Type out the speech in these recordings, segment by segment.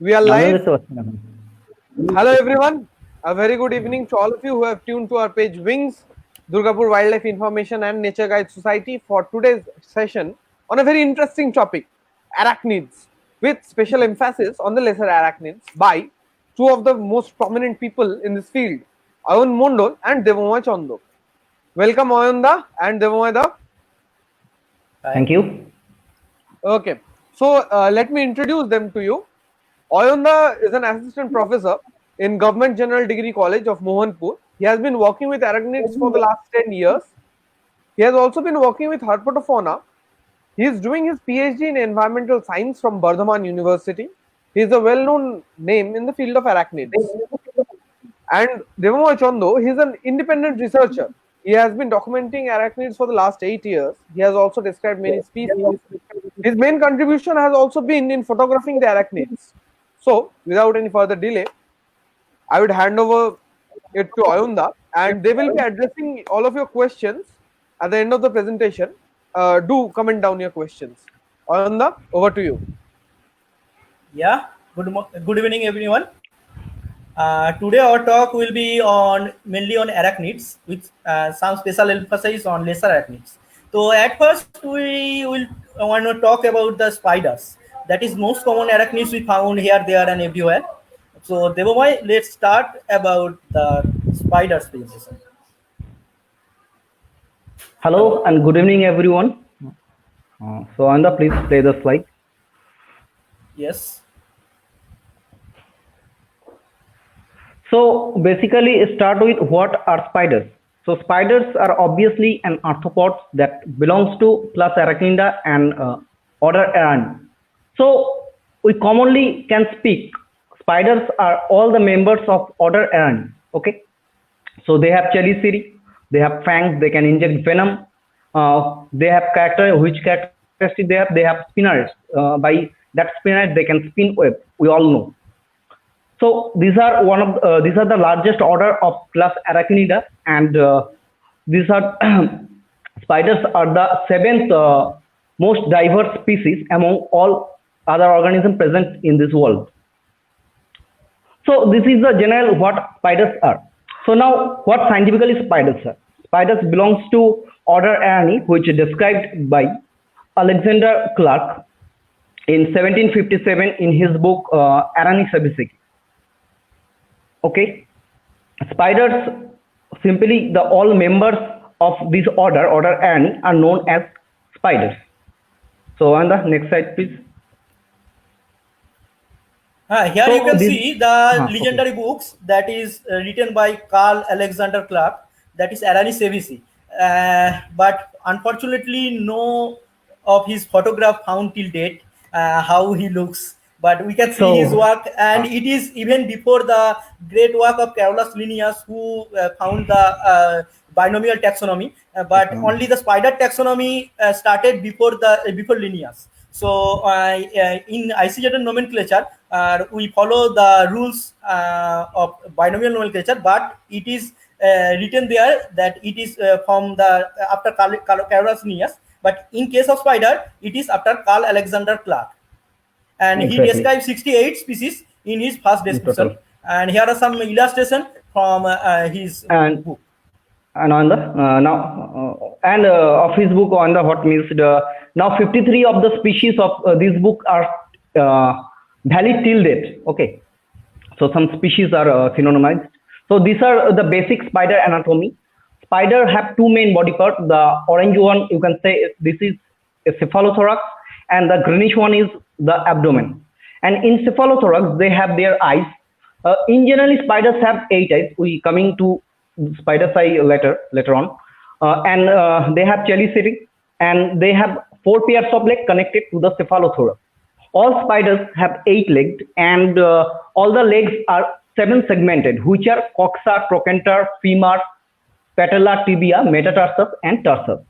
We are live. Hello everyone. A very good evening to all of you who have tuned to our page Wings, Durgapur Wildlife Information and Nature Guide Society for today's session on a very interesting topic, arachnids, with special emphasis on the lesser arachnids by two of the most prominent people in this field, Ayon Mondol and Devamoy Chondo. Welcome Ayonda and Devamoy da. Thank you. Okay, so let me introduce them to you. Ayonda is an assistant professor in Government General Degree College of Mohanpur. He has been working with arachnids for the last 10 years. He has also been working with herpetofauna. He is doing his PhD in environmental science from Bardhaman University. He is a well-known name in the field of arachnids. And Devamoy Chondo, he is an independent researcher. He has been documenting arachnids for the last 8 years. He has also described many species. His main contribution has also been in photographing the arachnids. So, without any further delay, I would hand over it to Ayonda and they will be addressing all of your questions at the end of the presentation. Do comment down your questions. Ayonda, over to you. Yeah, good evening everyone. Today our talk will be mainly on arachnids with some special emphasis on lesser arachnids. So at first we will want to talk about the spiders. That is most common arachnids we found here, there and everywhere. So Devamoy, let's start about the spider species. Hello and good evening everyone. So Ayonda, please play the slide. Yes. So basically start with what are spiders. So spiders are obviously an arthropod that belongs to class Arachnida and order Arachnidae. So we commonly can speak spiders are all the members of order Arachnidae. Okay. So they have chelicerae, they have fangs, they can inject venom, they have characteristic they have spinners. By that spinners they can spin web. We all know. So these are these are the largest order of class Arachnida, and these are spiders are the seventh most diverse species among all other organisms present in this world. So this is the general what spiders are. So now what scientifically spiders are? Spiders belongs to order Arachnidae, which is described by Alexander Clark in 1757 in his book Arachnisebisci. Okay, spiders, simply the all members of this order Arachnidae, are known as spiders. So on the next slide, please. Here so you can see the legendary books that is written by Carl Alexander Clark, that is Arachnisebisci. But unfortunately, no of his photograph found till date, how he looks. But we can see his work, and it is even before the great work of Carolus Linnaeus, who found the binomial taxonomy. But only the spider taxonomy started before Linnaeus. So in ICZN nomenclature, we follow the rules of binomial nomenclature, but it is written there that it is from the after Carolus Linnaeus. But in case of spider, it is after Carl Alexander Clark. And he described 68 species in his first description. And here are some illustrations from his book. And on the of his book on the what means now 53 of the species of this book are valid till date. Okay, so some species are synonymized. So these are the basic spider anatomy. Spider have two main body parts. The orange one, you can say this is a cephalothorax, and the greenish one is the abdomen. And in cephalothorax they have their eyes. In general, spiders have 8 eyes. We coming to spider's eye later on. And they have chelicerae, and they have 4 pairs of legs connected to the cephalothorax. All spiders have 8 legs, and all the legs are 7 segmented, which are coxa, trochanter, femur, patella, tibia, metatarsus, and tarsus.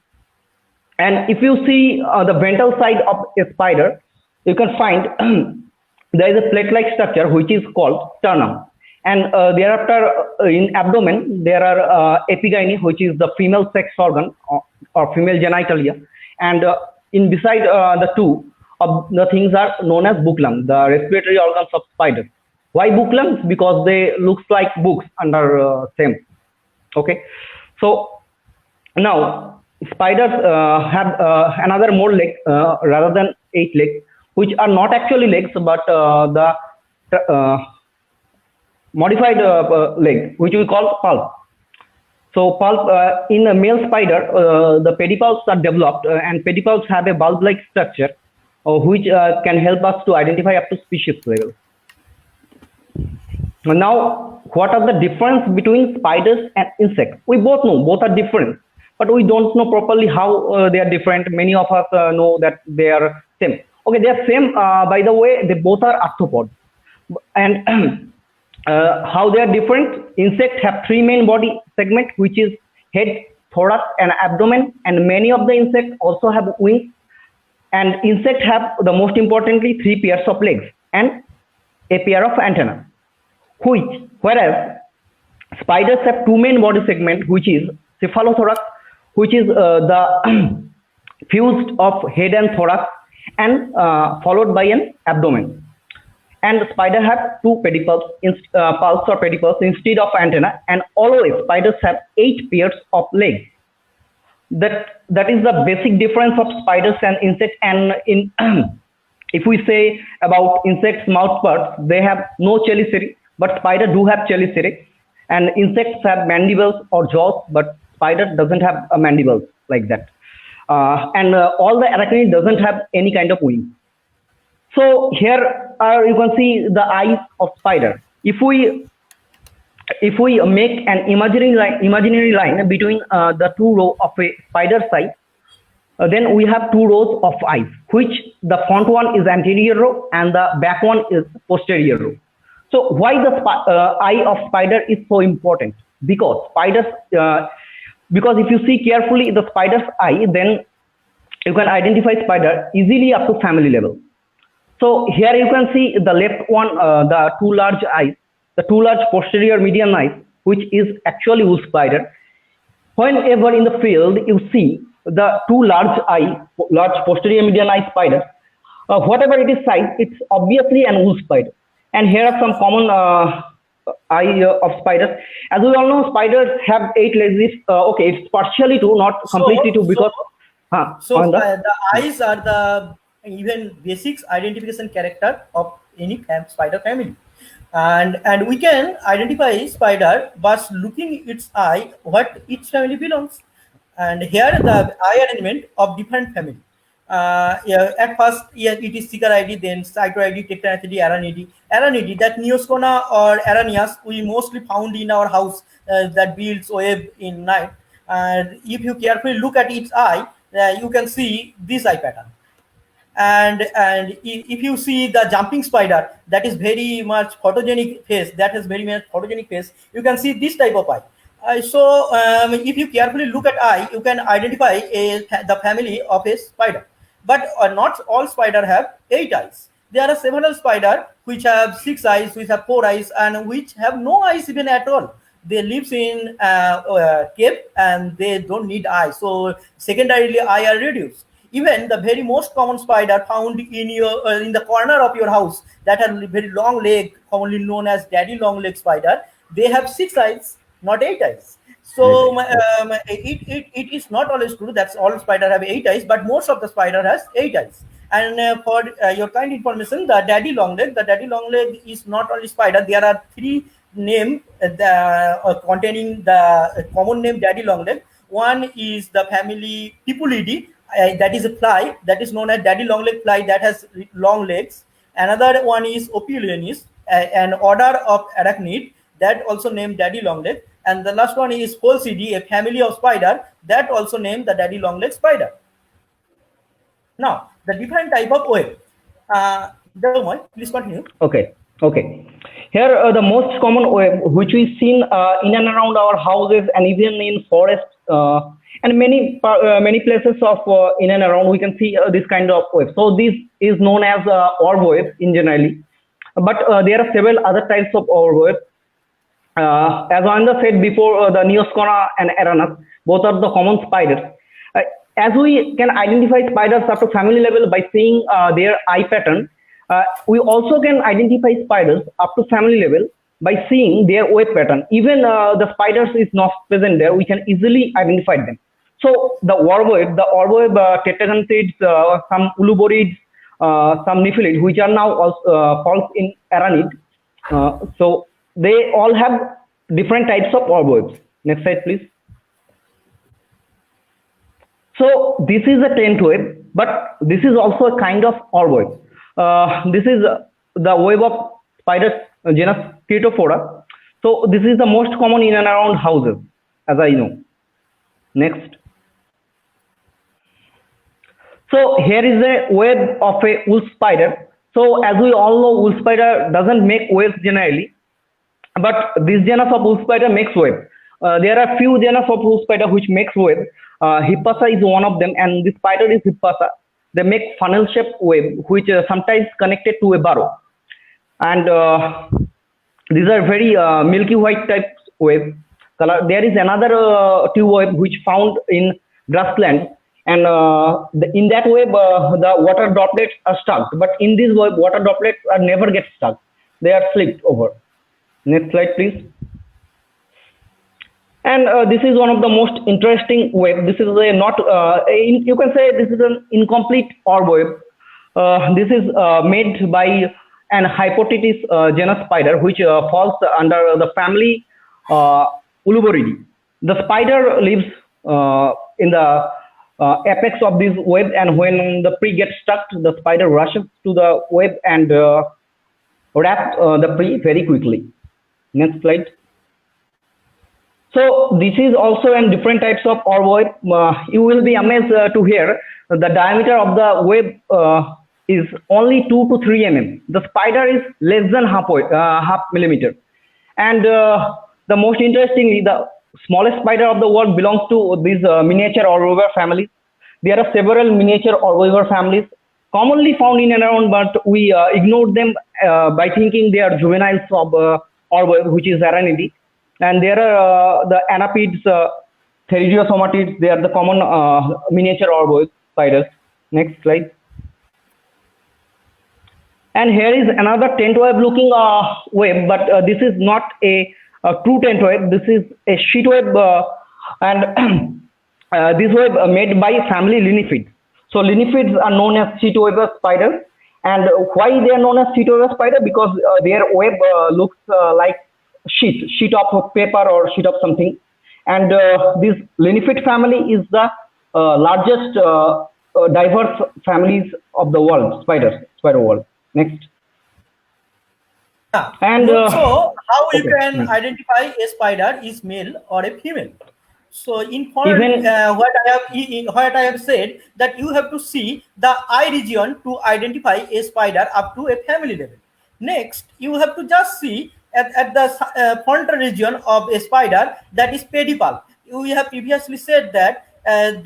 And if you see the ventral side of a spider, you can find there is a plate-like structure which is called sternum. And thereafter, in abdomen, there are epigyne, which is the female sex organ or female genitalia. And in beside the two, of the things are known as book lungs, the respiratory organs of spiders. Why book lungs? Because they looks like books under them. Okay, so now spiders have another more leg rather than 8 legs, which are not actually legs but the modified leg, which we call pulp. So pulp in a male spider, the pedipalps are developed, and pedipalps have a bulb-like structure, which can help us to identify up to species level. Now, what are the difference between spiders and insects? We both know both are different, but we don't know properly how they are different. Many of us know that they are same. Okay, they are same. By the way, they both are arthropods, and how they are different. Insects have 3 main body segments, which is head, thorax, and abdomen, and many of the insects also have wings. And insects have, the most importantly, 3 pairs of legs and a pair of antennae. Whereas spiders have 2 main body segments, which is cephalothorax, which is the fused of head and thorax, and followed by an abdomen. And the spider have 2 pedipalps, pulps or pedipalps instead of antenna, and always spiders have 8 pairs of legs. That is the basic difference of spiders and insects. And in if we say about insects' mouth parts, they have no chelicerae, but spider do have chelicerae. And insects have mandibles or jaws, but spider doesn't have a mandibles like that. And all the arachnid doesn't have any kind of wings. So here you can see the eyes of spider. If we make an imaginary line between the 2 rows of a spider's eye, then we have 2 rows of eyes, which the front one is anterior row and the back one is posterior row. So why the eye of spider is so important? Because because if you see carefully the spider's eye, then you can identify spider easily up to family level. So here you can see the left one, the 2 large eyes, the 2 large posterior median eyes, which is actually wool spider. Whenever in the field you see the 2 large posterior median eye spider, whatever it is size, it's obviously an wool spider. And here are some common eye of spiders. As we all know, spiders have 8 legs. Okay, it's partially 2, not completely 2, because the eyes are the even basics identification character of any spider family, and we can identify spider by looking its eye what each family belongs. And here the eye arrangement of different family. At first, it is Sicariidae, then Cycloidae, Tectonidae, Aranidae. That Neoscona or Aranias we mostly found in our house that builds web in night. And if you carefully look at its eye, you can see this eye pattern. And if you see the jumping spider, that is very much photogenic face, you can see this type of eye. If you carefully look at eye, you can identify the family of a spider. But not all spider have 8 eyes. There are several spider which have 6 eyes, which have 4 eyes, and which have no eyes even at all. They live in cave and they don't need eyes. So secondarily, eye are reduced. Even the very most common spider found in your in the corner of your house that have very long leg, commonly known as daddy long leg spider, they have 6 eyes, not 8 eyes. So it is not always true that all spider have 8 eyes, but most of the spider has 8 eyes. And for your kind information, the daddy long leg is not only spider. There are 3 names containing the common name daddy long leg. One is the family Pipulidae. That is a fly that is known as daddy long leg fly that has long legs. Another one is Ophiulianis, an order of arachnid that also named daddy long leg. And the last one is Pholcidae, a family of spider that also named the daddy long leg spider. Now, the different type of web. Please continue. Okay. Here, the most common web which we've seen in and around our houses and even in forests and many places of in and around, we can see this kind of web. So this is known as orb web in generally, but there are several other types of orb web. As Ananda said before, the Neoscona and Aranus, both are the common spiders. as we can identify spiders up to family level by seeing their eye pattern, we also can identify spiders up to family level by seeing their web pattern. Even the spiders is not present there, we can easily identify them. So the orb web, tetragonthids, some uluborids, some nephilids, which are now also falls in aranid. So they all have different types of orb webs. Next slide, please. So this is a tent web, but this is also a kind of orb web. This is the web of spiders genus Cretophora. So this is the most common in and around houses, as I know. Next. So here is a web of a wool spider. So as we all know, wool spider doesn't make webs generally, but this genus of wool spider makes web. There are few genus of wool spider which makes web. Hippasa is one of them, and this spider is Hippasa. They make funnel-shaped web, which sometimes connected to a burrow. And these are very milky white type web color. There is another tube web which found in grassland, and in that web the water droplets are stuck. But in this web, water droplets are never get stuck; they are slipped over. Next slide, please. And this is one of the most interesting web. This is a not, you can say this is an incomplete orb web. This is made by an Hypotetis genus spider, which falls under the family Uluboridae. The spider lives in the apex of this web, and when the prey gets stuck, the spider rushes to the web and wraps the prey very quickly. Next slide. So this is also in different types of orb web. You will be amazed to hear the diameter of the web is only 2 to 3 mm. The spider is less than half millimeter. And the most interestingly, the smallest spider of the world belongs to these miniature orb weaver families. There are several miniature orb weaver families commonly found in and around, but we ignored them by thinking they are juveniles of orb web, which is Aranidae. And there are the anapids, Theridiosomatids. They are the common miniature orb spiders. Next slide. And here is another tent web looking web, but this is not a true tent web. This is a sheet web, and this web made by family Linyphids. So Linyphids are known as sheet web spiders. And why they are known as sheet web spider? Because their web looks like sheet of paper or sheet of something. And this Linyphid family is the largest diverse families of the world, spider world. Next. And so how you can identify a spider is male or a female? So in what I have said, that you have to see the eye region to identify a spider up to a family level. Next, you have to just see at the frontal region of a spider, that is pedipalp. We have previously said that a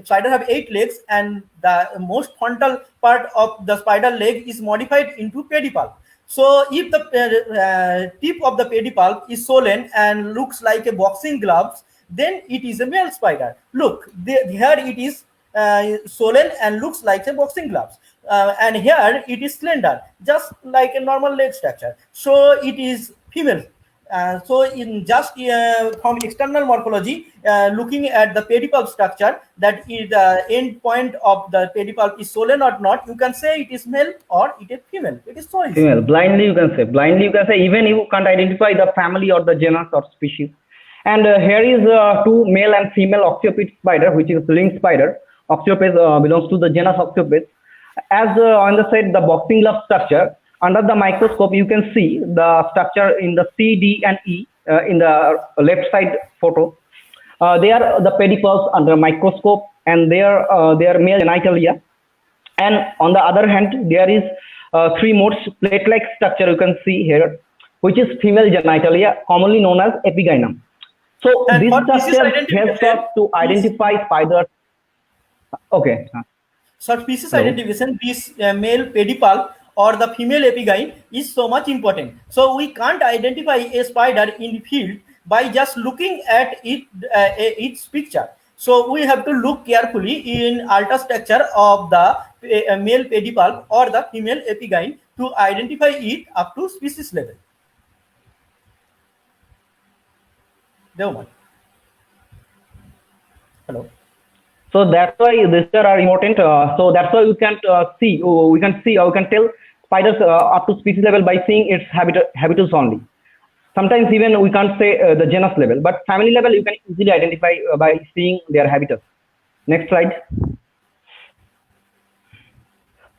spider have 8 legs, and the most frontal part of the spider leg is modified into pedipalp. So if the tip of the pedipalp is swollen and looks like a boxing gloves, then it is a male spider. Look, here it is swollen and looks like a boxing gloves. And here it is slender, just like a normal leg structure. So it is female. So in just from external morphology, looking at the pedipalp structure, that is the end point of the pedipalp is swollen or not, you can say it is male or it is female. It is so easy. Female. Blindly you can say, even you can't identify the family or the genus or species. And here is 2 male and female Oxyopid spider, which is ring spider. Oxyopes belongs to the genus Oxyopes. As on the side, the boxing glove structure, under the microscope you can see the structure in the C, D and E in the left side photo. They are the pedipalps under microscope, and they are male genitalia. And on the other hand, there is 3 modes plate-like structure you can see here, which is female genitalia, commonly known as epigynum. So and this structure helps us to identify spiders. Okay. So species identification, this male pedipalp or the female epigyne is so much important. So we can't identify a spider in the field by just looking at its picture. So we have to look carefully in ultrastructure of the male pedipalp or the female epigyne to identify it up to species level. Devman. Hello. So that's why these are important. So that's why we can we can tell spiders up to species level by seeing its habitus only. Sometimes even we can't say the genus level, but family level you can easily identify by seeing their habitus. Next slide.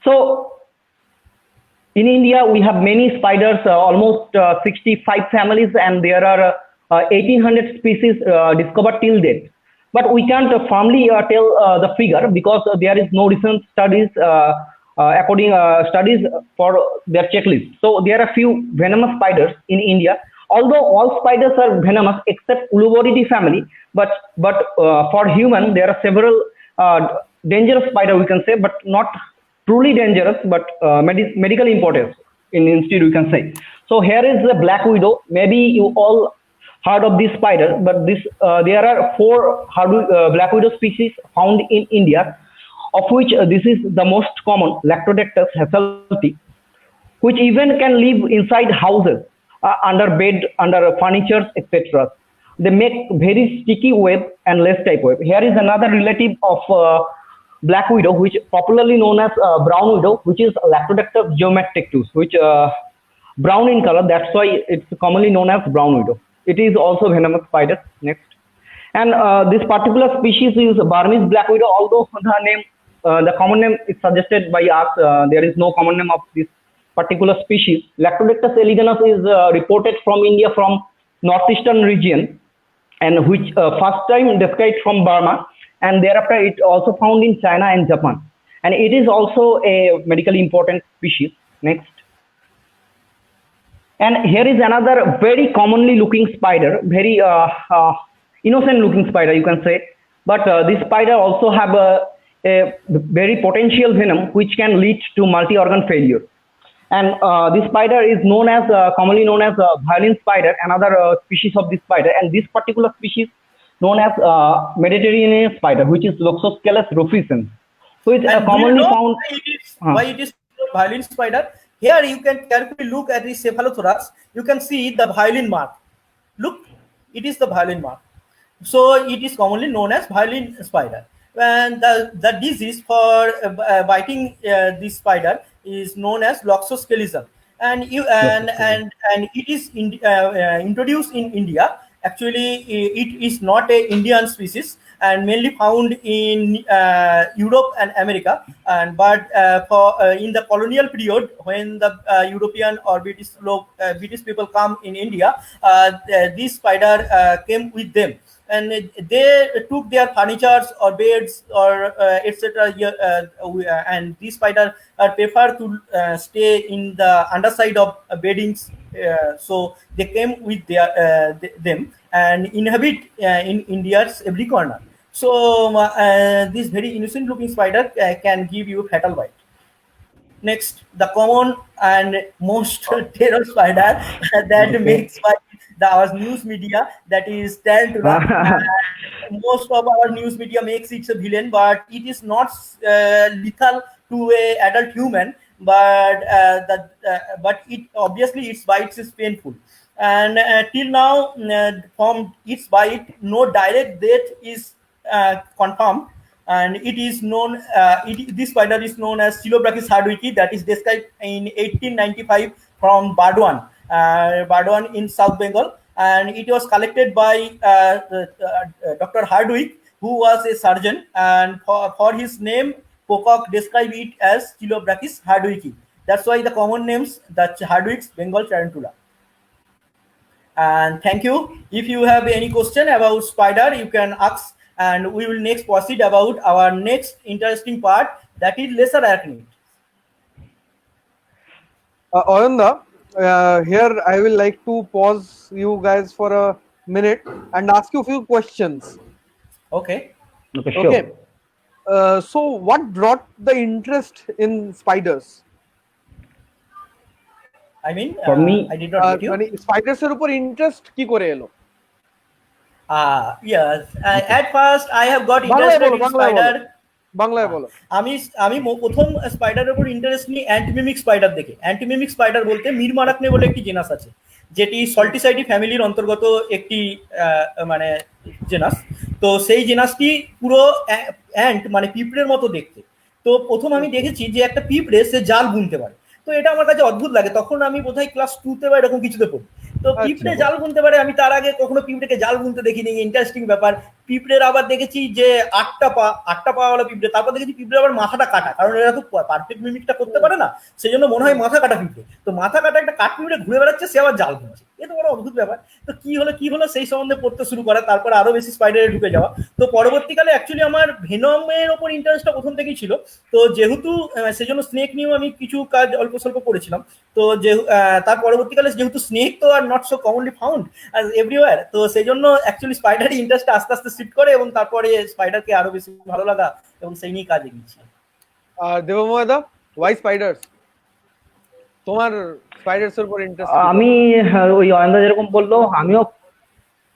So in India, we have many spiders, almost 65 families, and there are 1800 species discovered till date. But we can't firmly tell the figure because there is no recent studies studies for their checklist. So there are few venomous spiders in India. Although all spiders are venomous except Uluvoridae family, but for human there are several dangerous spider we can say, but not truly dangerous, but medical importance instead we can say. So here is the black widow. Maybe you all heard of this spider, but this there are four black widow species found in India, of which this is the most common, Lactodectus hasselti, which even can live inside houses, under bed, under furniture, etc. They make very sticky web and lace type web. Here is another relative of black widow, which popularly known as brown widow, which is Lactodectus geometricus, which brown in color. That's why it's commonly known as brown widow. It is also venomous spider. Next, and this particular species is Burmese black widow. Although the name, the common name is suggested by us, there is no common name of this particular species. Lactodectus elegans is reported from India, from northeastern region, and which first time described from Burma, and thereafter it also found in China and Japan, and it is also a medically important species. Next. And here is another very commonly looking spider, very innocent looking spider you can say, but this spider also have a very potential venom which can lead to multi-organ failure. And this spider is known as commonly known as violin spider, another species of this spider, and this particular species known as Mediterranean spider, which is Loxosceles rufescens, which commonly found. Why it is violin spider? Here you can carefully look at the cephalothorax. You can see the violin mark. Look, it is the violin mark. So it is commonly known as violin spider. And the disease for biting this spider is known as loxoscelism. And it is introduced in India. Actually, it is not a Indian species and mainly found in Europe and America. And but in the colonial period, when the European or British people come in India, this spider came with them, and they took their furniture or beds or etc. And these spider prefer to stay in the underside of beddings. So they came with them and inhabit in India's every corner. So this very innocent looking spider can give you fatal bite. Next, the common and most terror spider that makes our news media, that is tarantula. Most of our news media makes it a villain, but it is not lethal to a adult human. But but it obviously its bites is painful, and till now from its bite no direct death is confirmed. And it is known, this spider is known as Chilobrachys hardwicki, that is described in 1895 from Bardwan in South Bengal, and it was collected by Dr. Hardwick, who was a surgeon, and for his name, Pocock described it as Chilobrachys hardwicki. That's why the common names, the Hardwick's Bengal tarantula. And thank you. If you have any question about spider, you can ask, and we will next proceed about our next interesting part, that is lesser arachnid. Ayanda, here I will like to pause you guys for a minute and ask you a few questions. Okay. Okay, sure. Okay. So what brought the interest in spiders? I mean, For me, I did not get you. মানে spider's এর উপর interest কি করে এলো? Yes. At first, I have got বাংলায় interested বলো, in বাংলায় বলো, spider. বাংলায় বলো। আমি আমি প্রথম স্পাইডারের উপর ইন্টারেস্ট নিই অ্যান্টিমিমিক স্পাইডার দেখে। অ্যান্টিমিমিক স্পাইডার বলতে মিরমারাকনে বলে একটি জেনাস আছে, যেটি সল্টিসাইডি ফ্যামিলির অন্তর্গত একটি মানে জেনাস। তো সেই জেনাসটি পুরো অ্যান্ট মানে পিঁপড়ের মতো দেখতে। তো প্রথম আমি দেখেছি যে একটা পিঁপড়ে সে জাল বুনতে পারে। তো এটা আমার কাছে অদ্ভুত লাগে, তখন আমি বোধহয় ক্লাস 2-তে বা এরকম কিছুতে পড়ি। তো পিঁপড়ে আচ্ছা, জাল বুনতে পারে, আমি তার আগে কখনো পিঁপড়েকে জাল বুনতে দেখিনি, ইন্টারেস্টিং ব্যাপার। পিঁপড়ের আবার দেখেছি যে 8টা পা ওয়ালা পিঁপড়ে, তারপর দেখেছি পিঁপড়ে আবার মাথাটা কাটা, কারণ এরা তো পারফেক্ট মিমিকটা করতে পারে না, সেই জন্য মনে হয় মাথা কাটা পিঁপড়ে। তো মাথা কাটা একটা কাঠ পিঁপড়ে ঘুরে বেড়াচ্ছে, সে আবার জাল বুনছে, এ তো বড় অদ্ভুত ব্যাপার। তো কি হলো সেই সম্বন্ধে পড়তে শুরু করা, তারপর আরো বেশি স্পাইডারে ঢুকে যাওয়া। তো পরবর্তীকালে অ্যাকচুয়ালি আমার ভেনমের ওপর ইন্টারেস্টটা প্রথম থেকেই ছিল। তো যেহেতু সেজন্য স্নেক নিয়েও আমি কিছু কাজ অল্প স্বল্প করেছিলাম। তো যে তার পরবর্তীকালে যেহেতু স্নেক তো are not so commonly found আর এভরিওয়্যার, তো সেই জন্য অ্যাকচুয়ালি স্পাইডারের ইন্টারেস্ট আস্তে আস্তে শিফট করে এবং তারপরে স্পাইডারকে আরো বেশি ভালো লাগা এবং সেই নিয়ে কাজ এগিয়েছি। আর দেবময় দা, ওয়াই স্পাইডার্স? তোমার স্পাইডার্স এর উপর ইন্টারেস্ট? আমি ওই অয়নদা যেরকম বললো, আমিও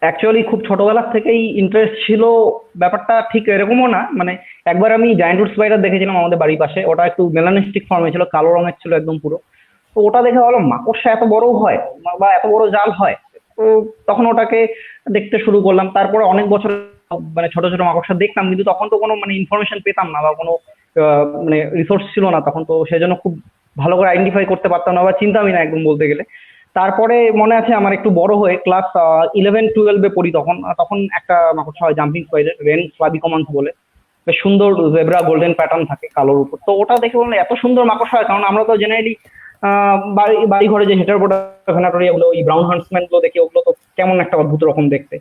অ্যাকচুয়ালি খুব ছোটবেলার থেকেই ইন্টারেস্ট ছিল। ব্যাপারটা ঠিক এরকমও না, মানে একবার আমি জায়ান্ট রুট স্পাইডার দেখেছিলাম আমাদের বাড়ির পাশে, ওটা একটু মেলানিস্টিক ফর্মে ছিল, কালো রঙের ছিল একদম পুরো। তো ওটা দেখে ভাবলাম মাকড়সা এত বড় হয় বা এত বড় জাল হয়। তো তখন ওটাকে দেখতে শুরু করলাম। তারপরে অনেক বছর মানে ছোট ছোট মাকড়সা দেখতাম, কিন্তু তখন তো কোনো মানে ইনফরমেশন পেতাম না বা কোনো মানে রিসোর্স ছিল না তখন, তো সেজন্য খুব ভালো করে আইডেন্টিফাই করতে পারতাম না বা চিন্তামই না একদম বলতে গেলে। তারপরে মনে আছে আমার একটু বড় হয়ে ক্লাস 11-12-এ পড়ি, তখন তখন একটা মাকড়সা হয় জাম্পিং স্পাইডার, রেন ফ্লাবিকমান্স বলে, বেশ সুন্দর জেব্রা গোল্ডেন প্যাটার্ন থাকে কালোর উপর। তো ওটা দেখে বললাম এত সুন্দর মাকড়সা হয়, কারণ আমরা তো জেনারেলি বাড়ি ঘরে যে হেটারোপোডা ভেনাটোরিয়া গুলো, ওই ব্রাউন হান্টসম্যান গুলো দেখি, ওগুলো তো কেমন একটা অদ্ভুত রকম দেখতে।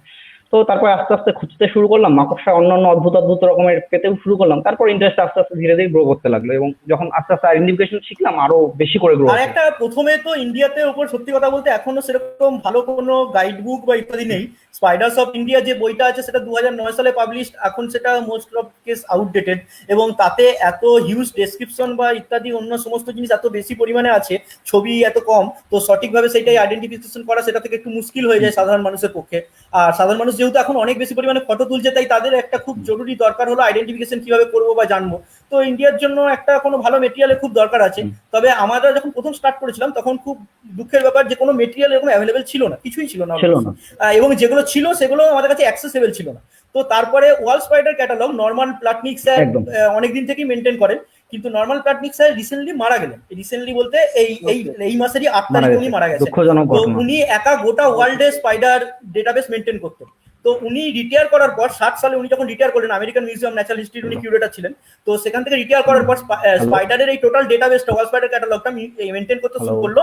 তো তারপর আস্তে আস্তে খুঁজতে শুরু করলাম মাকড়সা, অন্যান্য অদ্ভুত অদ্ভুত রকমের পেতেও শুরু করলাম। তারপর ইন্টারেস্ট আস্তে আস্তে ধীরে ধীরে গ্রো করতে লাগলো, এবং যখন আস্তে আস্তে আইডেন্টিফিকেশন শিখলাম আরো বেশি করে গ্রো আর হতো। একটা প্রথমে তো ইন্ডিয়াতে ওপর সত্যি কথা বলতে এখনো সেরকম ভালো কোনো গাইড বুক বা ইত্যাদি নেই। স্পাইডার্স অফ ইন্ডিয়া যে বইটা আছে সেটা 2009 সালে পাবলিশড, এখন সেটা মোস্ট অফ কেস আউটডেটেড, এবং তাতে এত হিউজ ডেসক্রিপশন বা ইত্যাদি অন্য সমস্ত জিনিস এত বেশি পরিমাণে আছে, ছবি এত কম, তো সঠিকভাবে সেটাই আইডেন্টিফিকেশন করা সেটা থেকে একটু মুশকিল হয়ে যায় সাধারণ মানুষের পক্ষে। আর সাধারণ মানুষ যেহেতু এখন অনেক বেশি পরিমাণে ফটো তুলছে, তাই তাদের একটা খুব জরুরি দরকার হলো আইডেন্টিফিকেশন কিভাবে করবো বা জানবো। তো ইন্ডিয়ার জন্য একটা কোনো ভালো মেটেরিয়ালের খুব দরকার আছে। তবে আমরা যখন প্রথম স্টার্ট করেছিলাম তখন খুব দুঃখের ব্যাপার যে কোনো মেটেরিয়াল এরকম অ্যাভেলেবেল ছিল না, কিছুই ছিল না, ছিল না। এবং যেগুলো ছিল সেগুলো আমাদের কাছে অ্যাক্সেসেবল ছিল না। তো তারপরে ওয়াল স্পাইডার ক্যাটালগ নর্মান প্লাটনিক স্যার একদম। অনেকদিন থেকেই মেনটেন করেন, কিন্তু নর্মাল প্লাটনিক স্যার রিসেন্টলি মারা গেলেন। রিসেন্টলি বলতে এই এই এই মাসেরই 8 মারা তারিখে গেছে, উনি মারা গেছেন। দুঃখজনক তো ঘটনা। উনি একা গোটা ওয়ার্ল্ডে স্পাইডার ডেটাবেস মেনটেন করতেন। তো উনি রিটায়ার করার পর 60 সালে উনি যখন রিটায়ার করলেন, আমেরিকান মিউজিয়াম ন্যাচারাল হিস্ট্রির উনি কিউরেটর ছিলেন। তো সেখান থেকে রিটায়ার করার পর স্পাইডারের এই টোটাল ডেটাবেসটা, ওয়াল স্পাইডার ক্যাটালগটা মেনটেন করতে শুরু করলো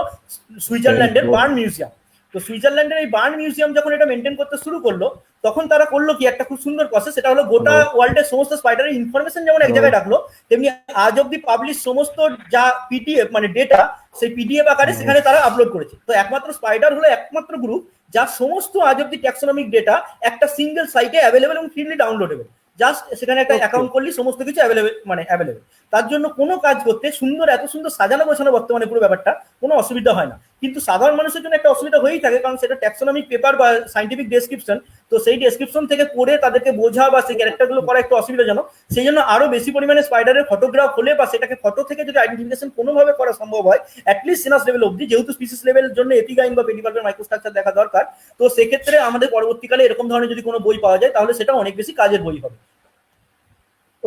সুইজারল্যান্ডের বার্ন মিউজিয়াম। তো সুইজারল্যান্ডের এই বার্ন মিউজিয়াম যখন এটা মেনটেন করতে শুরু করলো, তখন তারা করলো কি একটা খুব সুন্দর প্রসেস, সেটা হলো গোটা ওয়ার্ল্ডের সমস্ত স্পাইডারের ইনফরমেশন যেমন এক জায়গায় রাখলো, তেমনি আজ অব্দি পাবলিশ সমস্ত যা পিডিএফ মানে ডেটা, সেই পিডিএফ আকারে সেখানে তারা আপলোড করেছে। তো একমাত্র স্পাইডার হলো একমাত্র গ্রুপ যার সমস্ত আজ অব্দি ট্যাক্সোনমিক ডেটা একটা সিঙ্গেল সাইটে অ্যাভেলেবেল এবং ফ্রিলি ডাউনলোডেবল। জাস্ট সেখানে একটা অ্যাকাউন্ট করলে সমস্ত কিছু অ্যাভেলেবেল, মানে অ্যাভেলেবেল। তার জন্য কোনো কাজ করতে সুন্দর, এত সুন্দর সাজানো গোছানো বর্তমানে পুরো ব্যাপারটা, কোনো অসুবিধা হয় না। কিন্তু সাধারণ মানুষের জন্য একটা অসুবিধা হয়েই থাকে, কারণ সেটা ট্যাক্সোনমিক পেপার বা সাইন্টিফিক ডেসক্রিপশন। তো সেই ডেসক্রিপশন থেকে পড়ে তাদেরকে বোঝা বা সেই ক্যারেক্টারগুলো করা একটু অসুবিধাজনক। সেই জন্য আরো বেশি পরিমাণে স্পাইডারের ফটোগ্রাফ হলে বা সেটাকে ফটো থেকে যদি আইডেন্টিফিকেশন কোনোভাবে করা সম্ভব হয়, অ্যাটলিস্ট সিনাস লেভেল অবধি, যেহেতু স্পিসিস লেভেলের জন্য এপিগাইন বা পেডিকালচার মাইক্রোস্ট্রাকচার দেখা দরকার। তো সেক্ষেত্রে আমাদের পরবর্তীকালে এরকম ধরনের যদি কোনো বই পাওয়া যায়, তাহলে সেটা অনেক বেশি কাজের বই হবে।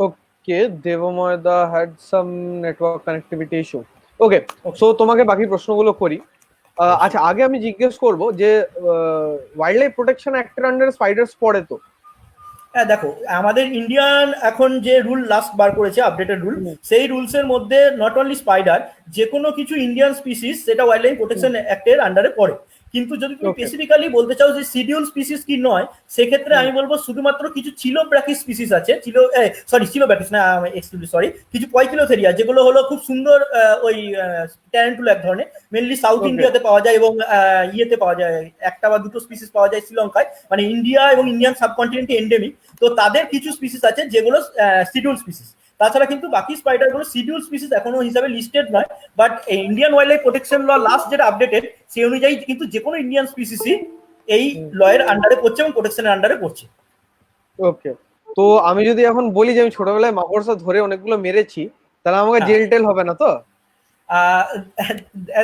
ওকে, দেবময় দা had some network connectivity issue. Okay, so তোমাকে বাকি প্রশ্নগুলো করি। আচ্ছা, আগে আমি জিজ্ঞেস করব যে ওয়াইল্ড লাইফ প্রোটেকশন অ্যাক্টের আন্ডারে স্পাইডার্স পড়ে তো? হ্যাঁ দেখো, আমাদের ইন্ডিয়ান এখন যে রুল লাস্ট বার করেছে, আপডেটেড রুল, সেই রুলস এর মধ্যে নট অনলি স্পাইডার, যে কোনো কিছু ইন্ডিয়ান স্পিসিস সেটা ওয়াইল্ড লাইফ প্রোটেকশন অ্যাক্টের আন্ডারে পড়ে। কিন্তু যদি তুমি স্পেসিফিক্যালি বলতে চাও যে শিডিউল স্পিসিস কি নয়, সেক্ষেত্রে আমি বলবো শুধুমাত্র কিছু চিলোব্র্যাকিস স্পিসিস আছে, চিলোব্র্যাকিস না, সরি, কিছু পয়কিলোথেরিয়া, যেগুলো হলো খুব সুন্দর ওই ট্যারেন্টুলা এক ধরনের, মেনলি সাউথ ইন্ডিয়াতে পাওয়া যায় এবং ইয়েতে পাওয়া যায়, একটা বা দুটো স্পিসিস পাওয়া যায় শ্রীলঙ্কায়, মানে ইন্ডিয়া এবং ইন্ডিয়ান সাবকন্টিনেন্টে এন্ডেমিক। তো তাদের কিছু স্পিসিস আছে যেগুলো শিডিউল স্পিসিস। তাছাড়া কিন্তু বাকি স্পাইডারগুলো শিডিউল স্পিসিস এখনো হিসাবে লিস্টেড নয়। But Indian wildlife protection law last যেটা আপডেটেড, সেই অনুযায়ী কিন্তু যে কোনো ইন্ডিয়ান স্পিসিসই এই লয়ের আন্ডারে পড়ছে এবং প্রোটেকশনের আন্ডারে পড়ছে। ওকে, তো আমি যদি এখন বলি যে আমি ছোটবেলায় মাকড়সা ধরে অনেকগুলো মেরেছি, তাহলে আমাকে হ্যাঁ। জেল টেল হবে না তো? আহ,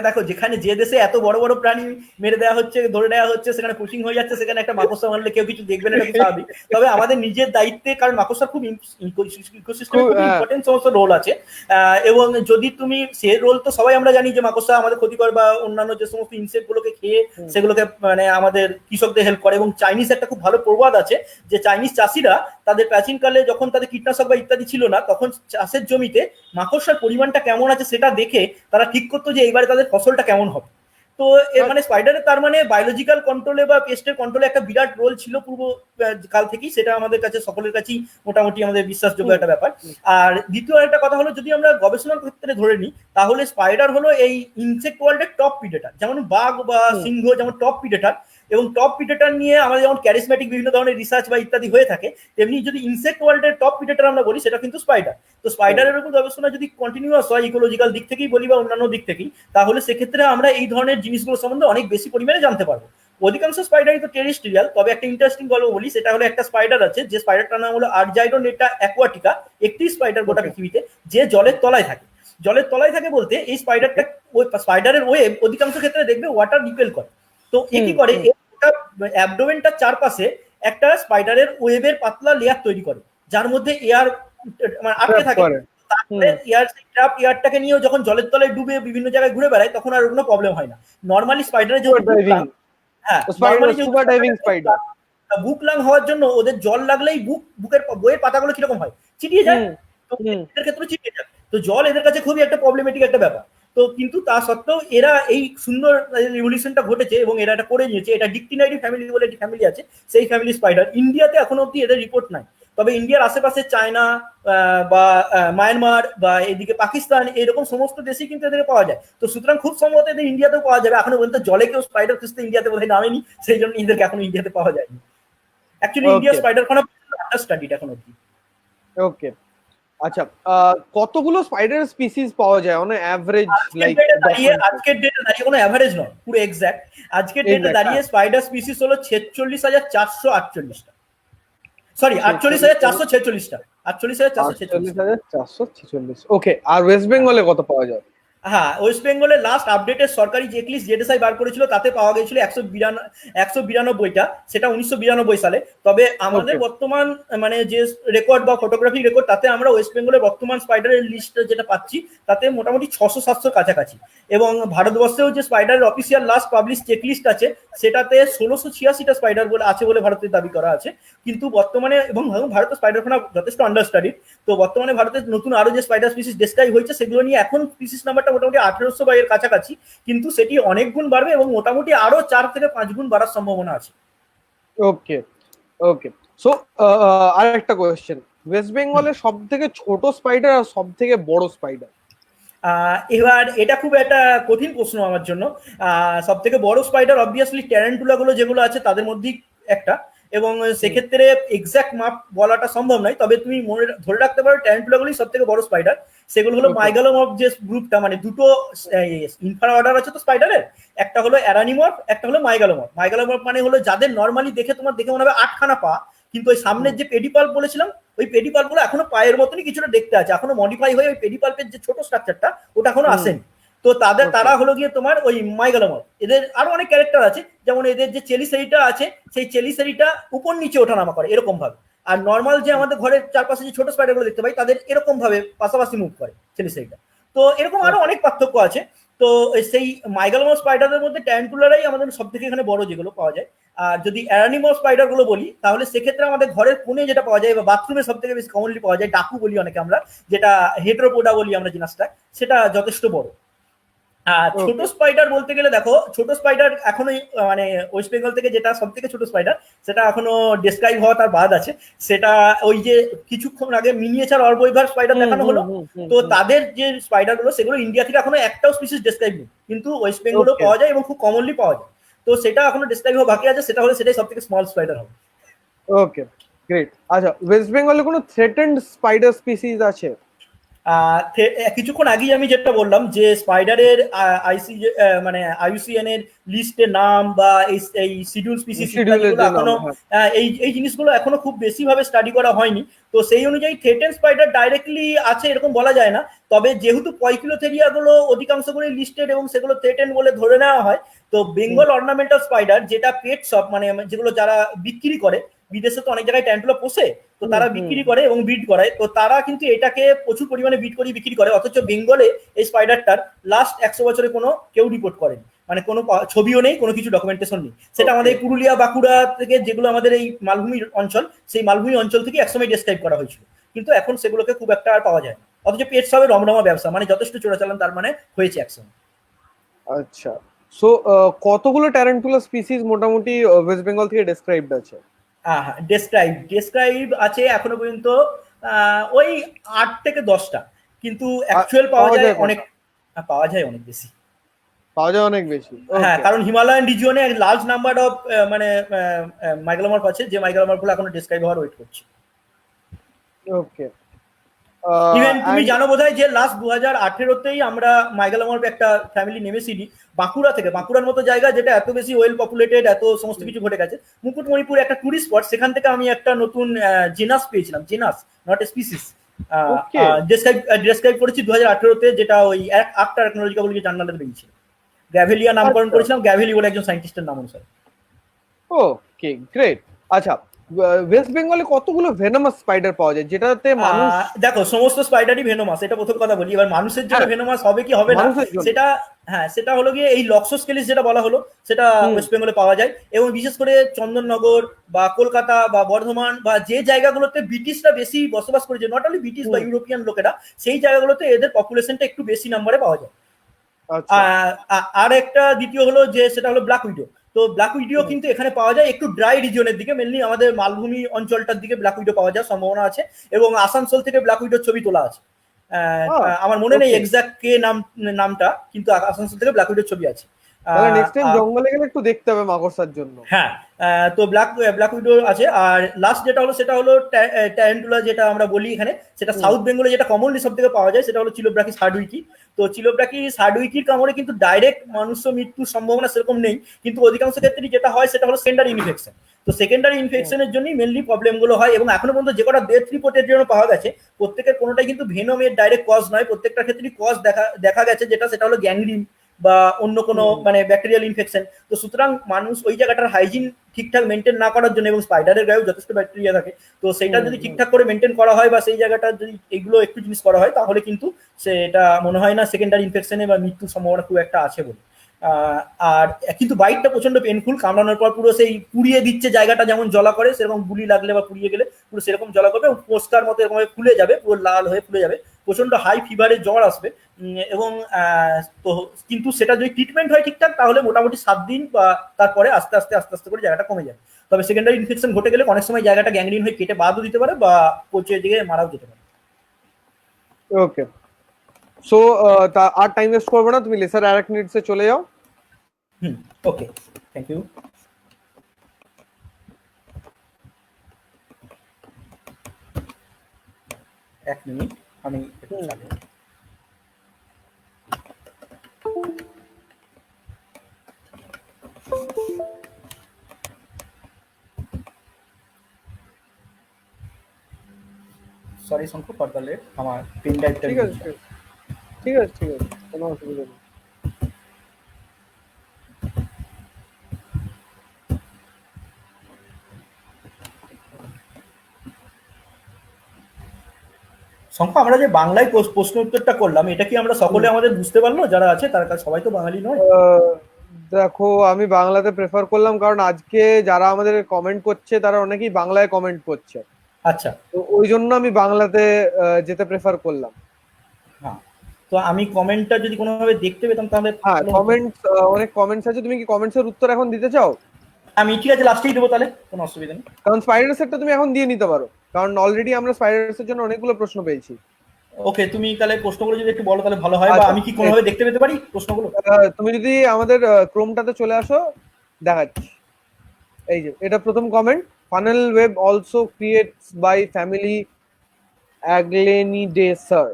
দেখো, যেখানে যে দেশে এত বড় বড় প্রাণী মেরে দেওয়া হচ্ছে, ধরে দেওয়া হচ্ছে, সেখানে পুশিং হয়ে যাচ্ছে, সেখানে একটা মাকড়সা মারলে কেউ কিছু দেখবে না, এটা খুব স্বাভাবিক। তবে আমাদের নিজের দায়িত্বে, কারণ মাকড়সার খুব ইকোসিস্টেমে খুব ইম্পর্টেন্ট সমস্ত রোল আছে, এবং যদি তুমি সে রোল তো সবাই আমরা জানি যে মাকড়সা আমাদের ক্ষতিকর বা অন্যান্য যে সমস্ত ইনসেক্ট গুলোকে খেয়ে সেগুলোকে মানে আমাদের কৃষকদের হেল্প করে। এবং চাইনিজ একটা খুব ভালো প্রবাদ আছে যে চাইনিজ চাষিরা তাদের প্রাচীনকালে যখন তাদের কীটনাশক বা ইত্যাদি ছিল না, তখন চাষের জমিতে মাকড়সার পরিমাণটা কেমন আছে সেটা দেখে তারা ঠিক করতো যে এইবারে তাদের ফসলটা কেমন হবে। তো এর মানে স্পাইডারের তার মানে বায়োলজিক্যাল কন্ট্রোলে বা পেস্টের কন্ট্রোলে একটা বিরাট রোল ছিল পূর্ব কাল থেকেই, সেটা আমাদের কাছে সকলের কাছেই মোটামুটি আমাদের বিশ্বাসযোগ্য একটা ব্যাপার। আর দ্বিতীয় একটা কথা হলো, যদি আমরা গবেষণার ক্ষেত্রে ধরে নিই, তাহলে স্পাইডার হলো এই ইনসেক্ট ওয়ার্ল্ডের টপ প্রিডেটর। যেমন বাঘ বা সিংহ যেমন টপ প্রিডেটর, এবং টপ প্রিডেটর নিয়ে আমাদের যেমন ক্যারিসম্যাটিক বিভিন্ন ধরনের রিসার্চ বা ইত্যাদি হয়ে থাকে, তেমনি যদি ইনসেক্ট ওয়ার্ল্ডের টপ প্রিডেটর আমরা বলি, সেটা কিন্তু স্পাইডার। তো স্পাইডারের উপর গবেষণা যদি কন্টিনিউয়াস হয় ইকোলজিক্যাল দিক থেকেই বলি বা অন্যান্য দিক থেকেই, তাহলে সেক্ষেত্রে আমরা এই ধরনের জিনিসগুলো সম্বন্ধে অনেক বেশি পরিমাণে জানতে পারবো। অধিকাংশ স্পাইডারই তো টেরেস্ট্রিয়াল, তবে একটা ইন্টারেস্টিং গল্প বলি, সেটা হলো একটা স্পাইডার আছে, যে স্পাইডারটার নাম হলো আরজাইডোনেটা অ্যাকোয়াটিকা, একটি স্পাইডার গোটা পৃথিবীতে, যে জলের তলায় থাকে। জলের তলায় থাকে বলতে এই স্পাইডারটা, ওই স্পাইডারের ওয়েব অধিকাংশ ক্ষেত্রে দেখবে ওয়াটার রিপেল করে। তো এ কি করে, অ্যাবডোমেনটার চারপাশে একটা স্পাইডারের ওয়েবের পাতলা লেয়ার তৈরি করে, যার মধ্যে এয়ার মানে আটকে থাকে। তারপরে এয়ারটাকে নিয়েও যখন জলের তলায় ডুবে বিভিন্ন জায়গায় ঘুরে বেড়ায়, তখন আর কোনো প্রবলেম হয় না। নর্মালি স্পাইডারের যে বুক লাং হওয়ার জন্য ওদের জল লাগলেই বুকের বইয়ের পাতাগুলো কিরকম হয়, চিটিয়ে যায়। তো এদের ক্ষেত্রে চিটিয়ে যায়। তো জল এদের কাছে খুবই একটা প্রবলেমেটিক একটা ব্যাপার। তো কিন্তু তা সত্ত্বেও এরা এই সুন্দর রিভলিউশনটা ঘটেছে এবং এরা এটা করে নিয়েছে। এটা ডিকটিনাইডি ফ্যামিলি বলে একটি ফ্যামিলি আছে, সেই ফ্যামিলি স্পাইডার। ইন্ডিয়াতে এখনো অব্দি এদের রিপোর্ট নাই, তবে ইন্ডিয়ার আশেপাশে চায়না বা মায়ানমার বা এদিকে পাকিস্তান, এরকম সমস্ত দেশেই কিন্তু এদের পাওয়া যায়। তো সুতরাং খুব সম্ভবত এদের ইন্ডিয়াতেও পাওয়া যাবে। এখনো পর্যন্ত জলে কেউ স্পাইডার খুঁজতে ইন্ডিয়াতে বোধহয় নামেনি, সেই জন্য এদেরকে এখনো ইন্ডিয়াতে পাওয়া যায়নি। অ্যাকচুয়ালি ইন্ডিয়া স্পাইডার খানা আন্ডার স্টাডিড এখন অব্দি। ওকে, আচ্ছা, কতগুলো স্পাইডার স্পিসিস পাওয়া যায় অন এভারেজ? লাইক আজকের ডেটে দাঁড়িয়ে কোনো এভারেজ নয়, পুরো এক্সাক্ট আজকের ডেটে দাঁড়িয়ে স্পাইডার স্পিসিস হলো 46,448টা, সরি 48,446টা, 48,446। ওকে, আর ওয়েস্ট বেঙ্গলে কত পাওয়া যায়? হ্যাঁ, ওয়েস্ট বেঙ্গলের লাস্ট আপডেটেড সরকারি চেকলিস্ট জেডএসআই বার করেছিল, তাতে পাওয়া গেছিল 192টা, সেটা 1992 সালে। তবে আমাদের বর্তমান মানে যে রেকর্ড বা ফটোগ্রাফি রেকর্ড, তাতে আমরা ওয়েস্ট বেঙ্গলের বর্তমান স্পাইডারের লিস্ট যেটা পাচ্ছি, তাতে মোটামুটি 600-700 কাছাকাছি। এবং ভারতবর্ষেও যে স্পাইডারের অফিসিয়াল লাস্ট পাবলিশ চেকলিস্ট আছে, সেটাতে 1686টা স্পাইডার বলে আছে বলে ভারতের দাবি করা আছে। কিন্তু বর্তমানে, এবং ভারতের স্পাইডারখানা যথেষ্ট আন্ডার স্টাডিড, তো বর্তমানে ভারতের নতুন আরো যে স্পাইডার স্পিসিস ডেসক্রাইব হয়েছে, সেগুলো নিয়ে এখন স্পিসিস নাম্বারটা মোটামুটি 1800 বা এর কাছাকাছি, কিন্তু সেটি অনেক গুণ বাড়বে এবং মোটামুটি আরো 4 থেকে 5 গুণ বাড়ার সম্ভাবনা আছে। ওকে ওকে, সো আরেকটা কোয়েশ্চেন, ওয়েস্ট বেঙ্গলের সব থেকে ছোট স্পাইডার আর সব থেকে বড় স্পাইডার? এবার এটা খুব একটা কঠিন প্রশ্ন আমার জন্য। সব থেকে বড় স্পাইডার অবভিয়াসলি ট্যারেন্টুলা গুলো যেগুলো আছে তাদের মধ্যেই একটা, এবং সেক্ষেত্রে এক্সাক্ট মাপ বলাটা সম্ভব নয়, তবে তুমি মনে ধরে রাখতে পারো ট্যারেন্টুলা গুলোই সব থেকে বড় স্পাইডার। সেগুলো হলো মাইগালোমর্ফ যে গ্রুপটা, মানে দুটো ইনফার অর্ডার আছে তো স্পাইডারের, একটা হলো অ্যারানিমর্ফ, একটা হলো মাইগালোমর্ফ। মাইগালোমর্ফ মানে হলো যাদের নর্মালি দেখে তোমার দেখে মনে হবে 8খানা পা, কিন্তু ওই সামনের যে পেডিপাল্প বলেছিলাম, ওই পেডিপাল্প গুলো এখনো পায়ের মতনই কিছুটা দেখতে আছে, এখনো মডিফাই হয়ে ওই পেডিপাল্পের যে ছোট স্ট্রাকচারটা ওটা এখনো আসেনি। তো তারা হলো গিয়ে তোমার ওই মাইগালোমর্ফ। এদের আরো অনেক ক্যারেক্টার আছে, যেমন এদের যে চেলিসেরিটা আছে, সেই চেলিসেরিটা উপর নিচে ওঠানামা করে এরকম ভাবে। আর নর্মাল যে আমাদের ঘরের চারপাশে যে ছোট স্পাইডার গুলো দেখতে পাই, তাদের এরকম ভাবে পাশাপাশি মুভ করে চেলিসেরিটা। তো এরকম আরো অনেক পার্থক্য আছে। তো সেই মাইগালোমর্ফ স্পাইডারদের মধ্যে ট্যারেন্টুলারাই আমাদের সব থেকে এখানে বড় যেগুলো পাওয়া যায়। আর যদি অ্যারানিমর্ফ স্পাইডার গুলো বলি, তাহলে সেক্ষেত্রে আমাদের ঘরের কোণে যেটা পাওয়া যায় বা বাথরুমে সব থেকে বেশি কমনলি পাওয়া যায়, ডাকু বলি অনেকে আমরা, যেটা হেটেরোপোডা বলি আমরা জিনিসটা, সেটা যথেষ্ট বড়। আর ছোট স্পাইডার বলতে গেলে দেখো, ছোট স্পাইডার এখনো মানে ওয়েস্ট বেঙ্গল থেকে যেটা সব থেকে ছোট স্পাইডার, সেটা এখনো ডেসক্রাইব হওয়া তার বাদ আছে। সেটা ওই যে কিছুক্ষণ আগে মিনিয়েচার অরবোইভার স্পাইডার দেখানো হলো, তো তাদের যে স্পাইডার গুলো সেগুলো ইন্ডিয়া থেকে এখনো একটাও স্পিসিস ডেসক্রাইব নেই, কিন্তু ওয়েস্ট বেঙ্গলও পাওয়া যায় এবং খুব কমনলি পাওয়া যায়। তো সেটা এখনো ডেসক্রাইব হওয়া বাকি আছে, সেটা হলে সেটাই সব থেকে স্মল স্পাইডার হবে। ওকে, গ্রেট। আচ্ছা, ওয়েস্ট বেঙ্গলে কোনো থ্রেটেন্ড স্পাইডার স্পিসিস আছে? কিছুক্ষণ আগেই আমি যেটা বললাম যে স্পাইডারের আইসি মানে আইইউসিএন এর লিস্টের নাম বা এই শিডিউল স্পিসিস শিডিউলের ইত্যাদিগুলো যে নাম, এখনো হ্যাঁ। এই জিনিসগুলো এখনো খুব বেশি ভাবে স্টাডি করা হয়নি। তো সেই অনুযায়ী থ্রেটেন স্পাইডার ডাইরেক্টলি আছে এরকম বলা যায় না, তবে যেহেতু পয়কিলোথেরিয়া গুলো অধিকাংশগুলো লিস্টেড এবং সেগুলো থ্রেটেন বলে ধরে নেওয়া হয়, তো বেঙ্গল অর্নামেন্টাল স্পাইডার যেটা পেট শপ মানে যেগুলো যারা বিক্রি করে, বিদেশে তো অনেক জায়গায় ট্যান্টুলা পোষে, তো তারা বিক্রি করে এবং বিট করায়, তো তারা কিন্তু এটাকে প্রচুর পরিমাণে বিট করে বিক্রি করে। অথচ বেঙ্গলে এই স্পাইডারটার লাস্ট 100 বছরে কোনো কেউ রিপোর্ট করেনি, মানে কোনো ছবিও নেই, কোনো কিছু ডকুমেন্টেশন নেই। সেটা আমাদের পুরুলিয়া বাঁকুড়া থেকে যেগুলো আমাদের এই মালভূমি অঞ্চল, সেই মালভূমি অঞ্চল থেকে একসময় ডেসক্রাইব করা হয়েছিল, কিন্তু এখন সেগুলোকে খুব একটা আর পাওয়া যায় না। অথচ পেট সবে রমরমা ব্যবসা, মানে যথেষ্ট চোরাচালান তার মানে হয়েছে একসময়। আচ্ছা, সো কতগুলো ট্যারেন্টুলা স্পিসিস মোটামুটি ওয়েস্ট বেঙ্গল থেকে ডেসক্রাইবড আছে? হ্যাঁ, ডেসক্রাইব আছে এখনো পর্যন্ত ওই 8 থেকে 10টা, কিন্তু অ্যাকচুয়াল পাওয়া যায় অনেক, পাওয়া যায় অনেক বেশি। পাওয়া যায় অনেক বেশি, হ্যাঁ, কারণ হিমালয়ান রিজিয়নে লার্জ নাম্বার অফ মানে মাইগ্রামর্ফ আছে, যে মাইগ্রামর্ফগুলো এখনো ডেসক্রাইব হওয়ার ওয়েট করছে। ওকে। ইভেন তুমি জানো বোধহয় যে লাস্ট 2018-তেই আমরা মাইগ্রামর্ফ একটা ফ্যামিলি নেমেছিলি বাঁকুড়া থেকে, বাঁকুড়ার মতো জায়গা যেটা এত বেশি ওয়েল পপুলেটেড, এত সমস্ত কিছু ঘটে গেছে, মুকুটমণিপুর একটা টুরিস্ট স্পট, সেখান থেকে আমি একটা নতুন জেনাস পেয়েছিলাম, জেনাস নট স্পিসিস, ডেসক্রাইব করেছি 2018-তে, যেটা ওই আক্টার টেকনোলজিক্যাল জার্নালে বেরিয়েছিল। গ্যাভেলিয়া নামকরণ করেছিলাম, গ্যাভেলি বলে একজন সায়েন্টিস্টের নাম অনুসারে। ওকে, গ্রেট। আচ্ছা, ওয়েস্ট বেঙ্গলে কতগুলো ভেনামাস স্পাইডার পাওয়া যায় যেটাতে মানুষ? দেখো, সমস্ত স্পাইডারই ভেনোমাস, এটা প্রথম কথা বলি। এবার মানুষের জন্য ভেনোমাস হবে কি হবে না সেটা, হ্যাঁ, সেটা হলো গিয়ে এই লক্সোস্কেলিস যেটা বলা হলো, সেটা ওয়েস্ট বেঙ্গলে পাওয়া যায়, এবং বিশেষ করে চন্দননগর বা কলকাতা বা বর্ধমান বা যে জায়গাগুলোতে ব্রিটিশরা বেশি বসবাস করেছে, নট অনলি ব্রিটিশ বা ইউরোপিয়ান লোকেরা, সেই জায়গাগুলোতে এদের পপুলেশনটা একটু বেশি নম্বরে পাওয়া যায়। আর একটা দ্বিতীয় হলো যে সেটা হলো ব্ল্যাক উইডো। তো ব্ল্যাক উইডো কিন্তু এখানে পাওয়া যায় একটু ড্রাই রিজিয়নের দিকে, মেনলি আমাদের মালভূমি অঞ্চলটার দিকে ব্ল্যাক উইডো পাওয়া যাওয়ার সম্ভাবনা আছে, এবং আসানসোল থেকে ব্ল্যাক উইডোর ছবি তোলা আছে। আমার মনে নেই এক্সাক্ট কে নামটা, কিন্তু আসানসোল থেকে ব্ল্যাক উইডোর ছবি আছে। নেক্সট টাইম জঙ্গলে গেলে একটু দেখতে হবে মাকড়সার জন্য। হ্যাঁ, তো ব্ল্যাক উইডো আছে। আর লাস্ট যেটা হলো সেটা হলো ট্যারেন্টুলা, যেটা আমরা বলি এখানে, সেটা সাউথ বেঙ্গলে যেটা কমনলি সব থেকে পাওয়া যায়, সেটা হলো চিলোব্রাকিস হার্ডউইকি। তো চিলোব্রাকিস হার্ডউইকির কামড়ে কিন্তু ডাইরেক্ট মানুষ মৃত্যুর সম্ভাবনা সেরকম নেই, কিন্তু অধিকাংশ ক্ষেত্রে যেটা হয় সেটা হলো সেকেন্ডারি ইনফেকশন। তো সেকেন্ডারি ইনফেকশনের জন্যই মেনলি প্রবলেমগুলো হয়, এবং এখনো পর্যন্ত যে কটা ডেথ রিপোর্টের জন্য পাওয়া গেছে, প্রত্যেকের কোনোটাই কিন্তু ভেনমের ডাইরেক্ট কজ নয়, প্রত্যেকটা ক্ষেত্রেই কজ দেখা গেছে সেটা হলো গ্যাংগ্রিন বা অন্য কোনো মানে ব্যাকটেরিয়াল ইনফেকশন। তো সুতরাং মানুষ ওই জায়গাটার হাইজিন ঠিকঠাক মেনটেন না করার জন্য, এবং স্পাইডারের গায়েও যথেষ্ট ব্যাকটেরিয়া থাকে, তো সেটা যদি ঠিকঠাক করে মেনটেন করা হয় বা সেই জায়গাটা যদি এগুলো একটু জিনিস করা হয়, তাহলে কিন্তু সেটা মনে হয় না সেকেন্ডারি ইনফেকশনে বা মৃত্যুর সম্ভাবনা খুব একটা আছে বলে। আর কিন্তু বাইটটা প্রচন্ড পেনফুল, কামড়ানোর পর পুরো সেই পুড়িয়ে দিচ্ছে জায়গাটা, যেমন জ্বলা করে সেরকম গুলি লাগলে বা পুড়িয়ে গেলে পুরো সেরকম জ্বলা করবে, এবং পোস্টার মতো এরকম ফুলে যাবে, পুরো লাল হয়ে ফুলে যাবে, প্রচন্ড হাই ফিভারে জ্বর আসবে। এবং তো কিন্তু সেটা যদি ট্রিটমেন্ট হয় ঠিকঠাক, তাহলে মোটামুটি 7 দিন বা তারপরে আস্তে আস্তে করে জায়গাটা কমে যাবে। তবে সেকেন্ডারি ইনফেকশন ঘটে গেলে অনেক সময় জায়গাটা গ্যাংগ্রিন হয়ে কেটে বাদও দিতে পারে বা পচে দিকে মারাও যেতে পারে। ওকে, সো আর টাইম ওয়েস্ট করবে না, তুমি লেসার অ্যারাকনিডস এ চলে যাও। ওকে, থ্যাংক ইউ। এক মিনিট, আমি একটু চালিয়ে। সরি শঙ্কু ফর দ্য লেট, আমার পেন ড্রাইভটা ঠিক আছে, কোনো অসুবিধা নেই। শঙ্কু, আমরা যে বাংলায় প্রশ্ন উত্তরটা করলাম, এটা কি আমরা সকলে আমাদের বুঝতে পারলো যারা আছে, তার কাছে সবাই তো বাঙালি নয়? দেখো, আমি বাংলাতে প্রেফার করলাম কারণ আজকে যারা আমাদের কমেন্ট করছে তারা অনেকেই বাংলায় কমেন্ট করছে। আচ্ছা, তো ওই জন্য আমি বাংলাতে যেতে প্রেফার করলাম। হ্যাঁ, তো আমি কমেন্টটা যদি কোনোভাবে দেখতে পেতাম তাহলে। হ্যাঁ, কমেন্টস, অনেক কমেন্টস আছে। তুমি কি কমেন্টসের উত্তর এখন দিতে চাও? আমি ঠিক আছে, লাস্টেই দেবো তাহলে, কোনো অসুবিধা নেই। কারণ স্পাইডারসেরটা তুমি এখন দিয়ে নিতে পারো, কারণ অলরেডি আমরা স্পাইডারসের জন্য অনেকগুলো প্রশ্ন পেয়েছি। ওকে, তুমি তাহলে প্রশ্নগুলো যদি একটু বলো তাহলে ভালো হয়, বা আমি কি কোনোভাবে দেখতে পেতে পারি প্রশ্নগুলো? তুমি যদি আমাদের ক্রোমটাতে চলে আসো, দেখাচ্ছি। এই যে এটা প্রথম comment, funnel web also creates by family Agelenidae sir.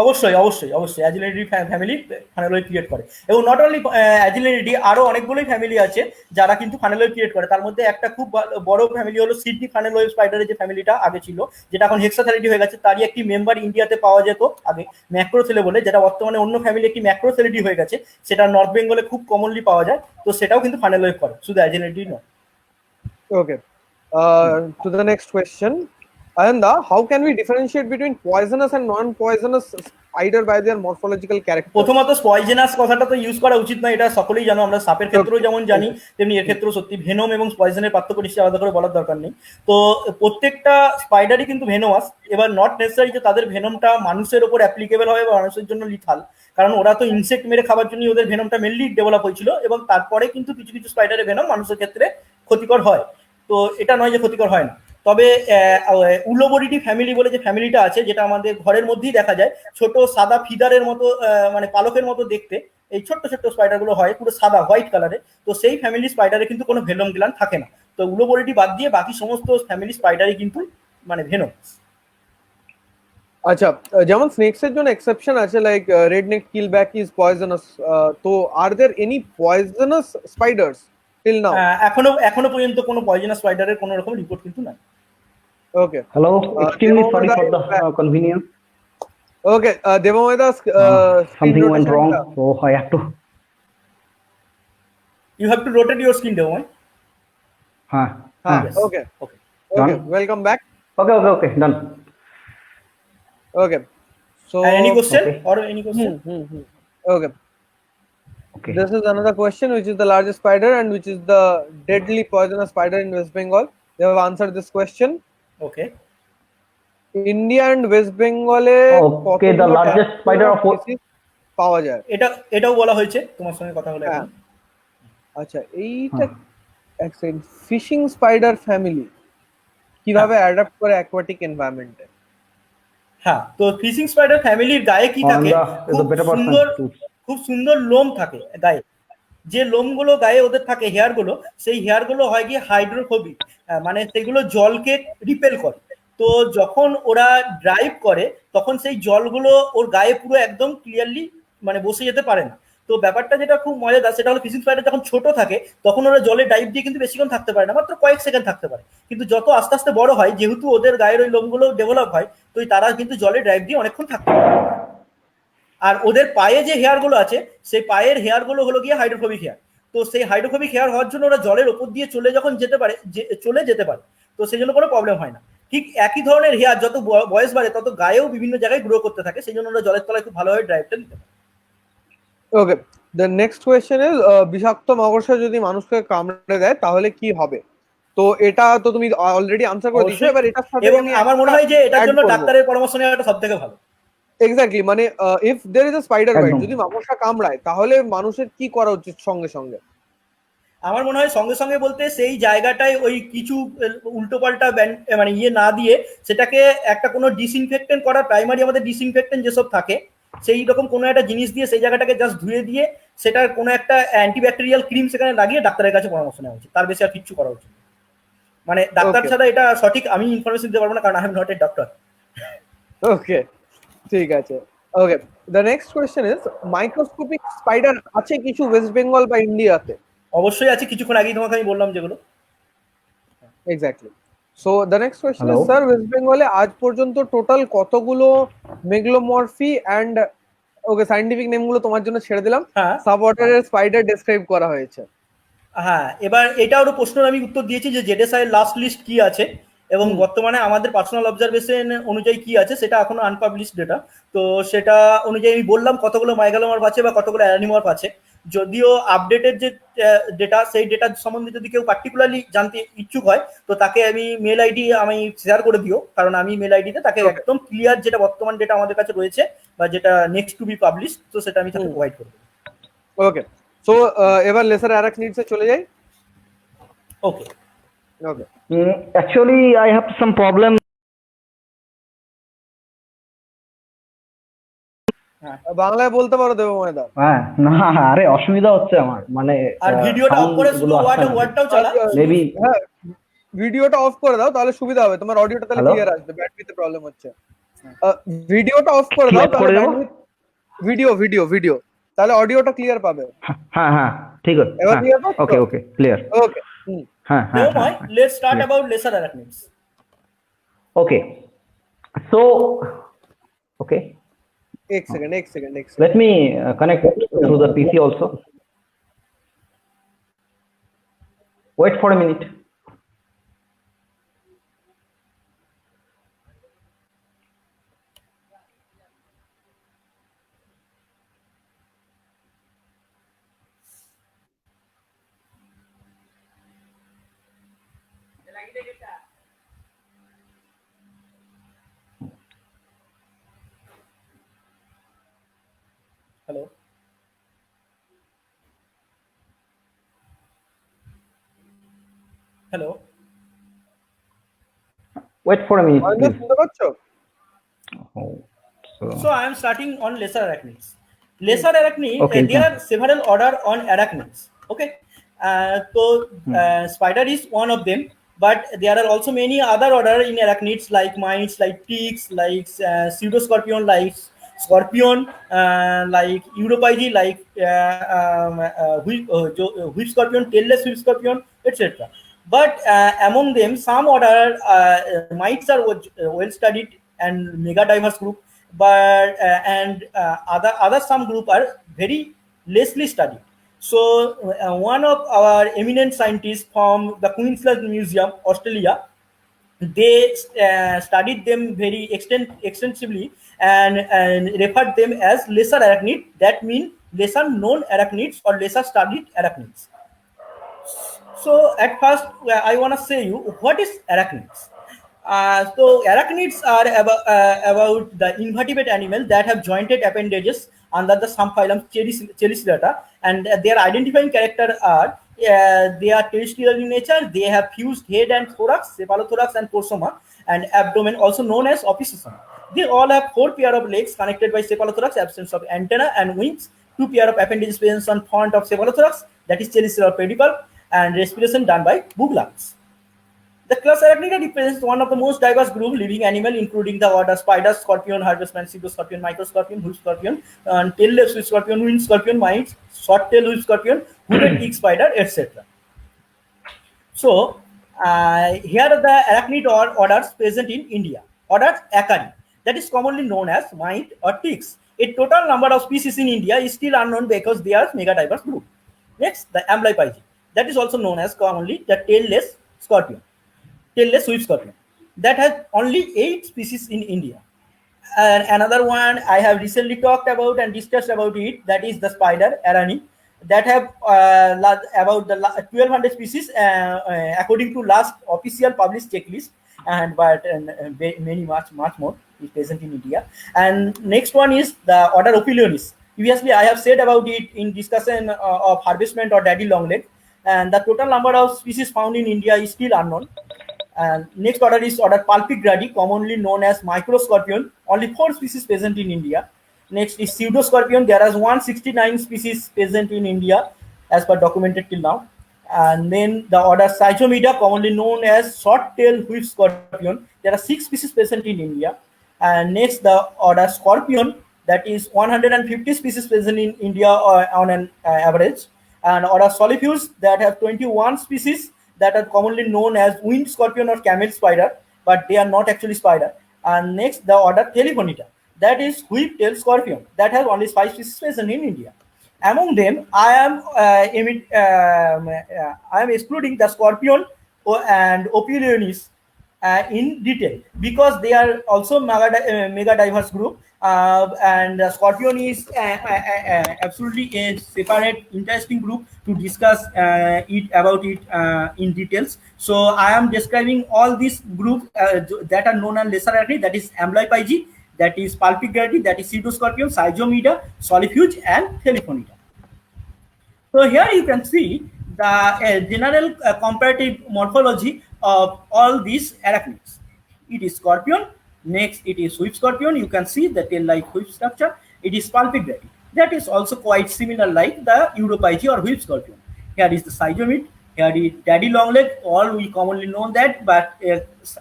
অবশ্যই অবশ্যই অবশ্যই agility family funnel web create করে, এবং নট অনলি অ্যাজিলিটি, আরো অনেকগুলোই ফ্যামিলি আছে যারা কিন্তু ফানেল ওয়েভ ক্রিয়েট করে। তার মধ্যে একটা খুব বড় ফ্যামিলি হলো সিডনি ফানেল ওয়েভ স্পাইডারের যে ফ্যামিলিটা আগে ছিল, যেটা এখন হেক্সাথ্যালিডি হয়ে গেছে, তারই একটি মেম্বার ইন্ডিয়াতে পাওয়া যেত আগে ম্যাক্রোসেলে বলে, যেটা বর্তমানে অন্য ফ্যামিলি একটি ম্যাক্রোসেলিডি হয়ে গেছে, সেটা নর্থ বেঙ্গলে খুব কমনলি পাওয়া যায়। তো সেটাও কিন্তু ফানেল ওয়েভ করে, শুধু অ্যাজিলিটি নয়। Okay. To the next question. Ayanda, how can we differentiate between poisonous and non-poisonous spider by their morphological character? প্রথমত পয়জেনাস কথাটা তো ইউজ করা উচিত না, এটা সকলেই জানো, আমরা সাপের ক্ষেত্রেও যেমন জানি তেমনি এর ক্ষেত্রেও সত্যি। ভেনম এবং পয়জনের পার্থক্য নিশ্চয়ই আলাদা করে বলার দরকার নেই। তো প্রত্যেকটা স্পাইডারই কিন্তু ভেনোমাস, এবার নট নেসেসারি যে তাদের ভেনমটা মানুষের ওপর অ্যাপ্লিকেবল হবে বা মানুষের জন্য লিথাল, কারণ ওরা তো ইনসেক্ট মেরে খাবার জন্য ওদের ভেনমটা মেনলি ডেভেলপ হয়েছিল, এবং তারপরে কিন্তু কিছু কিছু স্পাইডারের ভেনম মানুষের ক্ষেত্রে ক্ষতিকর হয়। তো এটা নয় যে ক্ষতিকর হয় না। তবে উলোবরিডি ফ্যামিলি বলে যে ফ্যামিলিটা আছে, যেটা আমাদের ঘরের মধ্যেই দেখা যায়, ছোট সাদা ফিদারের মতো মানে পালকের মতো দেখতে, এই ছোট্ট ছোট্ট স্পাইডার গুলো হয় পুরো সাদা হোয়াইট কালারে। তো সেই ফ্যামিলি স্পাইডারে কিন্তু কোনো ভেনম গ্ল্যান্ড থাকে না। তো উলোবরিডি বাদ দিয়ে বাকি সমস্ত ফ্যামিলি স্পাইডারই কিন্তু মানে ভেনম। আচ্ছা, যেমন স্নেকস এর জন্য এক্সেপশন আছে, like red neck keelback is poisonous, তো আর there any poisonous spiders till now? এখনো পর্যন্ত কোনো পয়জনাস স্পাইডারের কোনো রকম রিপোর্ট কিন্তু নাই। Okay. Hello, extremely sorry for the convenience. Okay, Devamaida's Something went wrong, so I have to. You have to rotate your skin, Devamay. Yes. Okay. Okay. Okay, Done. welcome back. Okay, done. Okay. So Any question Okay. or any question? Okay. Okay. This is another question, which is the largest spider and which is the deadly poisonous spider in West Bengal. They have answered this question. Okay. India and West Bengal Okay, the largest spider of what? পাওয়া যায়। এটাও বলা হয়েছে, তোমার সঙ্গে কথা হলো এখন। আচ্ছা, এইটা এক সেকেন্ড, ফিশিং স্পাইডার ফ্যামিলি কিভাবে অ্যাডাপ্ট করে অ্যাকোয়াটিক এনভায়রনমেন্টে? হ্যাঁ, তো ফিশিং স্পাইডার ফ্যামিলির গায়ে কি থাকে, is a better person to. খুব সুন্দর লোম থাকে গায়ে। যে লোমগুলো গায়ে ওদের থাকে, হেয়ার গুলো, সেই হেয়ার গুলো হয় গিয়ে হাইড্রোফোবিক, মানে সেগুলো জলকে রিপেল করে। তো যখন ওরা ড্রাইভ করে তখন সেই জলগুলো ওর গায়ে পুরো একদম ক্লিয়ারলি মানে বসে যেতে পারে না। তো ব্যাপারটা যেটা খুব মজাদার, সেটা হলো ফিশিং স্পাইডার যখন ছোট থাকে তখন ওরা জলে ডাইভ দিয়ে কিন্তু বেশিক্ষণ থাকতে পারে না, মাত্র কয়েক সেকেন্ড থাকতে পারে। কিন্তু যত আস্তে আস্তে বড় হয়, যেহেতু ওদের গায়ের ওই লোমগুলো ডেভেলপ হয়, তো তারা কিন্তু জলে ডাইভ দিয়ে অনেকক্ষণ থাকতে পারে। আর ওদের পায়ে যে হেয়ার গুলো আছে, সেই পায়ের হেয়ার গুলো হলো গিয়ে হাইড্রোফোবিক হেয়ার। তো সেই হাইড্রোফোবিক হেয়ার হওয়ার জন্য ওরা জলের ওপর দিয়ে চলে যেতে পারে, তো সেই জন্য কোনো প্রবলেম হয় না। ঠিক একই ধরনের হেয়ার যত বয়স বাড়ে তত গায়েও বিভিন্ন জায়গায় গ্রো করতে থাকে, সেই জন্য ওরা জলের তলায় খুব ভালোভাবে ড্রাইভটা দিতে পারে। ওকে, দ্য নেক্সট কোয়েশ্চেন ইজ, বিষাক্ত মাকড়সা যদি মানুষকে কামড়ে দেয় তাহলে কি হবে? তো এটা তো তুমি অলরেডি আনসার করে দিয়েছো, এবার এটার সাথে এবং আমার মনে হয় যে এটার জন্য ডাক্তারের পরামর্শ নেওয়াটা সবথেকে ভালো। এক্স্যাক্টলি, মানে if there is a spider bite, একদম। যদি মাকড়সা কামড়ায় তাহলে মানুষের কি করা উচিত সঙ্গে সঙ্গে? আমার মনে হয় সঙ্গে সঙ্গে বলতে সেই জায়গাটায় ওই কিছু উল্টোপাল্টা মানে না দিয়ে সেটাকে একটা কোনো ডিসইনফেক্টেন্ট করা, প্রাইমারি আমাদের ডিসইনফেক্টেন্ট যেসব থাকে সেই রকম কোনো একটা জিনিস দিয়ে সেই জায়গাটাকে জাস্ট ধুয়ে দিয়ে সেটার কোনো একটা অ্যান্টিব্যাকটেরিয়াল ক্রিম সেখানে লাগিয়ে ডাক্তারের কাছে পরামর্শ নেওয়া উচিত, তার বেশি আর কিচ্ছু করা উচিত। মানে ডাক্তার ছাড়া এটা সঠিক আমি ইনফরমেশন দিতে পারবো না, কারণ I am not a doctor. Okay, ঠিক আছে। Okay, the next question is, microscopic spider আছে কিছু ওয়েস্ট বেঙ্গল বা ইন্ডিয়াতে? অবশ্যই আছে, কিছুক্ষণ আগেই তোমাকে আমি বললাম যেগুলো। Exactly. So the next question is, Hello? Sir West বেঙ্গলে আজ পর্যন্ত টোটাল কতগুলো মেগলোমরফি অ্যান্ড, ওকে সায়েন্টিফিক নেমগুলো তোমার জন্য ছেড়ে দিলাম, হ্যাঁ সাব ওয়াটারের স্পাইডার ডেসক্রাইব করা হয়েছে? হ্যাঁ, এবার এটা ওর প্রশ্নের আমি উত্তর দিয়েছি যে জেডেসআই এর লাস্ট লিস্ট কি আছে এবং বর্তমানে আমাদের পার্সোনাল অবজারভেশন অনুযায়ী কি আছে সেটা এখনো আনপাবলিশড ডেটা। তো সেটা অনুযায়ী আমি বললাম কতগুলো মাইগালোমর্ফ আছে বা কতগুলো অ্যারানিমর্ফ আছে। যদিও আপডেটেড যে ডেটা, সেই ডেটা সম্বন্ধে যদি কেউ পার্টিকুলারলি জানতে ইচ্ছুক হয় তো তাকে আমি মেল আইডি আমি শেয়ার করে দিও, কারণ আমি মেল আইডিতে তাকে একদম ক্লিয়ার যেটা বর্তমান ডেটা আমাদের কাছে রয়েছে বা যেটা নেক্সট টু বি পাবলিশ, তো সেটা আমি তাকে প্রোভাইড করব। ওকে, সো এবার লেসার অ্যারাকনিডসে চলে যাই। ওকে ওকে, Actually, I have some problem. বাংলায় বলতে পারো দেবময়দা? হ্যাঁ, না আরে অসুবিধা হচ্ছে আমার, মানে আর ভিডিওটা অফ করে শুধু ওয়ার্ডটাও চালা। মেবি হ্যাঁ, ভিডিওটা অফ করে দাও তাহলে সুবিধা হবে, তোমার অডিওটা তাহলে Hello? ক্লিয়ার আসবে, ব্যাটারিতে প্রবলেম হচ্ছে। ভিডিওটা অফ করে কি দাও off তাহলে করে দেবো? ভিডিও তাহলে অডিওটা ক্লিয়ার পাবে। হ্যাঁ হ্যাঁ ঠিক আছে, এবার হ্যাঁ ক্লিয়ার পাচ্ছ? ওকে ওকে ক্লিয়ার। ওকে। হ্যাঁ হ্যাঁ Never হ্যাঁ mind. Let's start clear. about lesser arachnids. Okay, so okay, एक second let me connect through the PC also. Wait for a minute. Hello. Hello. Wait for a minute, Ayan please. শুনতে পাচ্ছ? Oh, So I am starting on lesser arachnids. Lesser arachnid, Okay, there yeah. are several order on arachnids. Okay, so spider is one of them, but there are also many other order in arachnids like mites, like ticks, like pseudoscorpion, like scorpion, like europygi, like whip scorpion, tailless whip scorpion, etc. But among them, some order mites are well studied and mega diverse group, but other some group are very lessly studied. So one of our eminent scientists from the Queensland Museum, Australia, they studied them very extensively and referred them as lesser arachnid. That means lesser known arachnids or lesser studied arachnids. So at first, I want to say you what is arachnids. So arachnids are about the invertebrate animals that have jointed appendages under the subphylum Chelicillata, and their identifying character are they are terrestrial in nature. They have fused head and thorax, cephalothorax and prosoma, and abdomen, also known as opisthosoma. They all have 4 pair of legs connected by cephalothorax, absence of antenna and wings, 2 pair of appendages present on front of cephalothorax, that is chelicillary pedicle, and respiration done by buglangs. The class Arachnida represents one of the most diverse group living animal, including the order spider, scorpion, harvestman, pseudoscorpion, microscorpion, hoop scorpion, tailless whip scorpion, winged scorpion, mites, short-tailed whip scorpion, hooded tick spider, etc. So here are the arachnid orders present in India. Order Acari, that is commonly known as mite or ticks. A total number of species in India is still unknown because they are mega diverse group. Next, the Amblypygi, that is also known as commonly the tailless scorpion, tailless whip scorpion, that has only 8 species in India. And another one I have recently talked about and discussed about it, that is the spider Arani, that have about the 1200 species according to last official published checklist, and but many much more is present in India. And next one is the order Opilionis. Previously I have said about it in discussion of harvestment or daddy longleg, and the total number of species found in India is still unknown. And next order is order Palpigradi, commonly known as microscorpion. Only 4 species present in India. Next is pseudoscorpion. There are 169 species present in India as per documented till now. And then the order Cyzomida, commonly known as short-tailed whip scorpion. There are 6 species present in India. And next the order Scorpion, that is 150 species present in India on an average. And order Solifus, that have 21 species that are commonly known as winged scorpion or camel spider, but they are not actually spider. And next, the order Telephonita, that is whip-tailed scorpion, that has only 5 species present in India. Among them, I am excluding the scorpion and Opilionis in detail because they are also mega diverse group, and scorpion is absolutely a separate interesting group to discuss it in details. So I am describing all these groups that are known as lesser arachnid, that is Amblypygi, that is Palpigradi, that is Pseudoscorpion, Cyzomida, Solifuge, and Telephonida. So here you can see the general comparative morphology of all these arachnids. It is scorpion, next it is whip scorpion. You can see the tail-like whip structure. It is Palpigradi. That is also quite similar like the Europygi or whip scorpion. Here is the Cyzomid, here is daddy long leg, all we commonly know that, but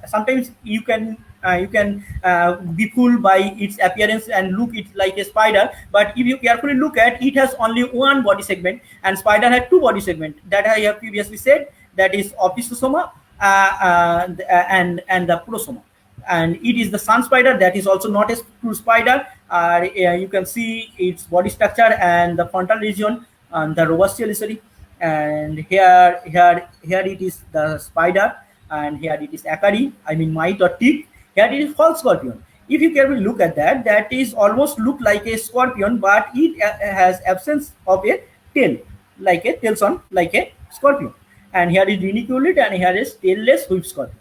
sometimes you can you can be fooled by its appearance and look it like a spider. But if you carefully look at, it has only one body segment, and spider had two body segments that I have previously said. That is opistosoma and the prosoma. And it is the sun spider that is also not a true spider. You can see its body structure and the frontal region and the robust chelicity. And here it is the spider, and here it is acari, I mean mite or tick. Here it is false scorpion. If you carefully look at that, that is almost look like a scorpion, but it has absence of a tail, like a tailson, like a scorpion. And here is reniculate, and here is tailless whip scorpion.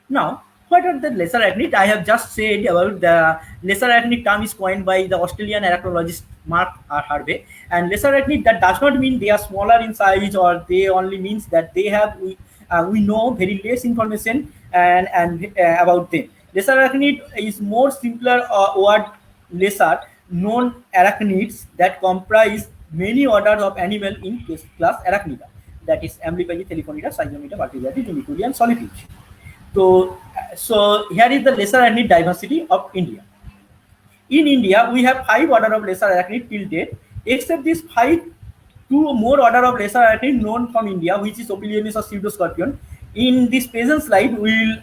Now, what are the lesser arachnid? I have just said about the lesser arachnid term is coined by the Australian arachnologist Mark R. Harvey. And lesser arachnid, that does not mean they are smaller in size, or they only means that they have we know very less information and about them. Lesser arachnid is more simpler word lesser known arachnids that comprise many orders of animal in class Arachnida. That is Amblypygi, Theliconida, Cynomida, Vertebrati, Reniculate, and Solitude. So here is the lesser arachnid diversity of India. In India, we have 5 order of lesser arachnid till date. Except these 5, 2 more order of lesser arachnid known from India, which is Opilionis or pseudoscorpion. In this present slide, we will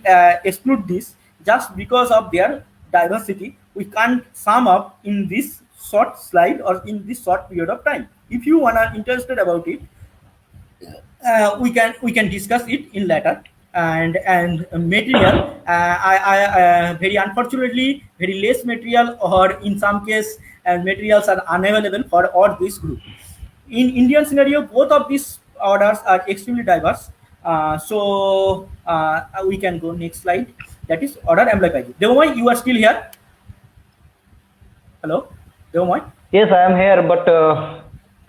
exclude this just because of their diversity. We can't sum up in this short slide or in this short period of time. If you are interested about it, we can discuss it in later. And material, I very unfortunately very less material, or in some case materials are unavailable for all this group. In Indian scenario, both of these orders are extremely diverse. So we can go next slide. That is order Amblypygi. Devamoy, you are still here? Hello, Devamoy? Yes, I am here, but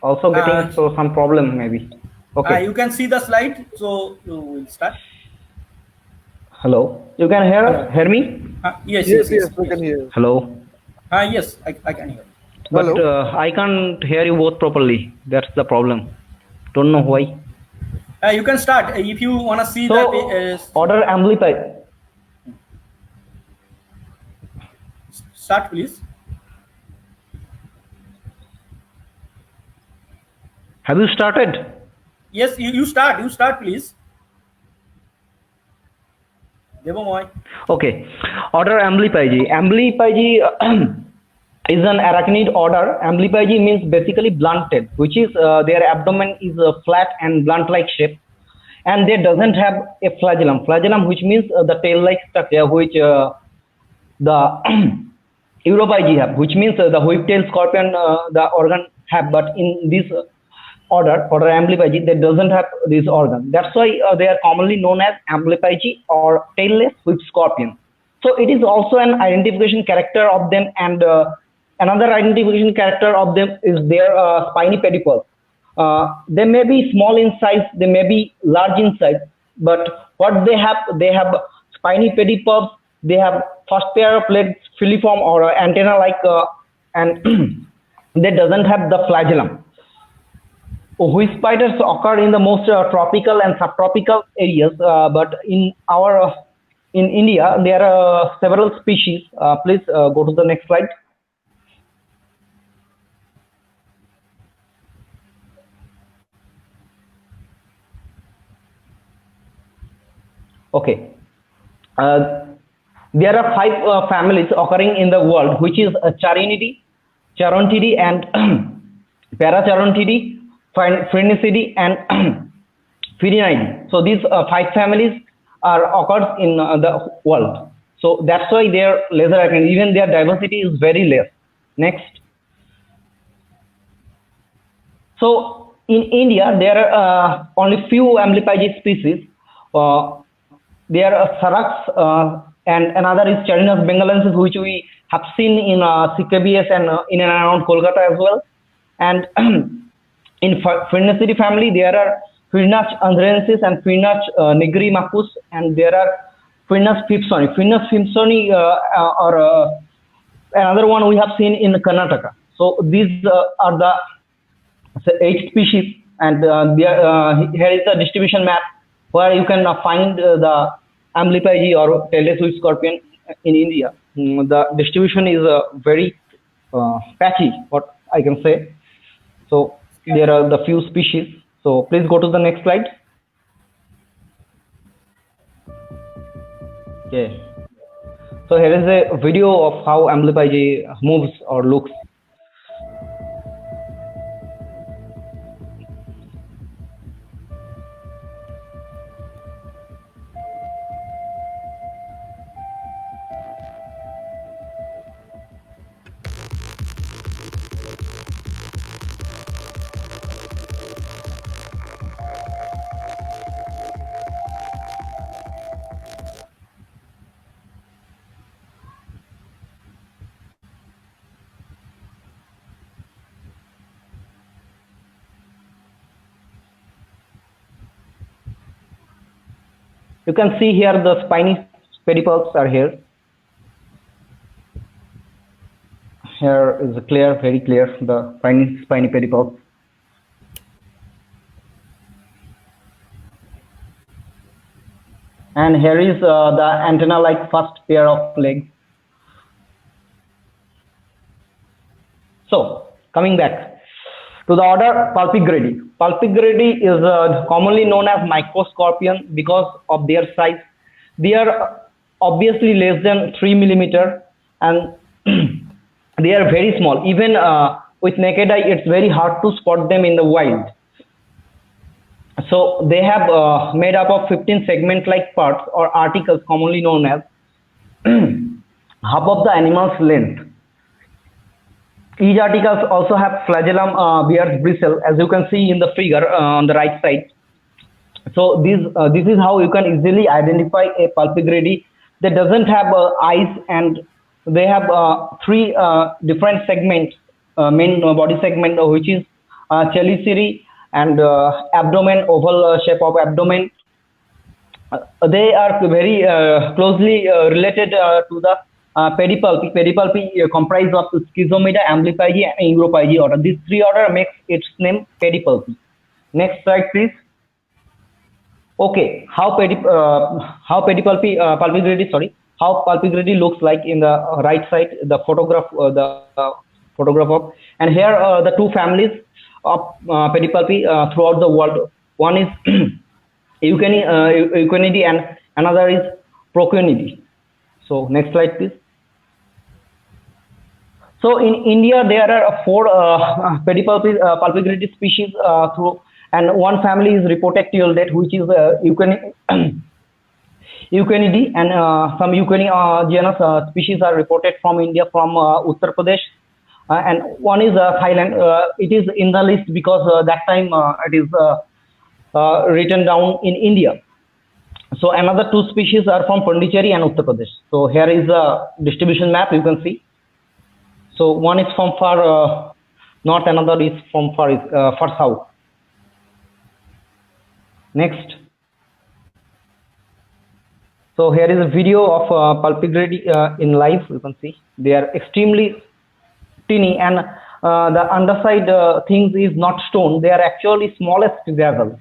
also getting some problem maybe. Okay. You can see the slide, so you will start. Hello, you can hear me? Yes, we can hear you. Hello. Yes, I can hear. But I can't hear you both properly. That's the problem. Don't know why. You can start if you want to see So, the order Amblypygi. start, please. Have you started? Yes, you start. You start, please. Devamoy. Okay. Order Amblypygi. Amblypygi is an arachnid order. Amblypygi means basically blunted, which is their abdomen is flat and blunt-like shape, and they doesn't have a flagellum. Flagellum, which means the tail-like structure, which the Europygi have, which means the whip-tailed scorpion, the organ have, but in this order Amblypygi, they doesn't have this organ. That's why they are commonly known as Amblypygi or tailless whip scorpion. So it is also an identification character of them, and another identification character of them is their spiny pedipalp. They may be small in size, they may be large in size, but what they have spiny pedipalps. They have first pair of legs filiform or antenna-like, and they doesn't have the flagellum. Whip spiders occur in the most tropical and subtropical areas, but in India there are several species. Please go to the next slide. Okay. There are 5 families occurring in the world, which is Charinidae, Charontidae, and Paracharontidae, Phrenicidea, and Phrynidae. So these 5 families are occurs in the world. So that's why their lesser arachnid, even their diversity is very less. Next. So in India, there are only few Amblypygi species. There are Sarax, and another is Charinus bengalensis, which we have seen in CKBS and in and around Kolkata as well. And in Phrenicidea family, there are Phrynas andrensis and Phrynas nigrimacus, and there are Phrynas phipsoni. Phrynas phipsoni or another one we have seen in Karnataka. So these are the 8 species, and here is the distribution map where you can find the Amblypygi or tailless wheat scorpion in India. The distribution is very patchy, what I can say. So there are the few species. So please go to the next slide. Okay. So here is a video of how Amblypygi moves or looks. You can see here the spiny pedipalps are here. Here is clear, very clear, the spiny pedipalps. And here is the antenna-like first pair of legs. So coming back to the order Pulpigridae. Pulpigridae is commonly known as microscorpion because of their size. They are obviously less than 3 millimeter, and they are very small. Even with naked eye, it's very hard to spot them in the wild. So they have made up of 15 segment-like parts or articles, commonly known as half of the animal's length. Each articles also have flagellum bears bristle, as you can see in the figure on the right side. So this is how you can easily identify a Pulpigridae that doesn't have eyes, and they have three different segments, main body segment, which is chelicerae and abdomen, oval shape of abdomen. They are very closely related to the pedipalpi. Pedipalpi comprise of Schizomida, Amblypygi, and Ingropygi order. These three order makes its name pedipalpi. Next slide, please. Okay, how Pulpigridae looks like in the right side, the photograph of, and here the two families of pedipalpi throughout the world. One is Euchenidae and another is Prochionidae. So next slide, please. So in India there are 4 Pulpigridae species and one family is reported till date, which is Euchenidae, and some Eucheni genus species are reported from India, from Uttar Pradesh, and one is Thailand. It is in the list because that time it is written down in India. So another 2 species are from Pondicherry and Uttar Pradesh. So here is a distribution map, you can see. So one is from far north, another is from far south. Next. So here is a video of Pulpigridae in live. You can see they are extremely teeny, and the underside things is not stone. They are actually smallest gravels.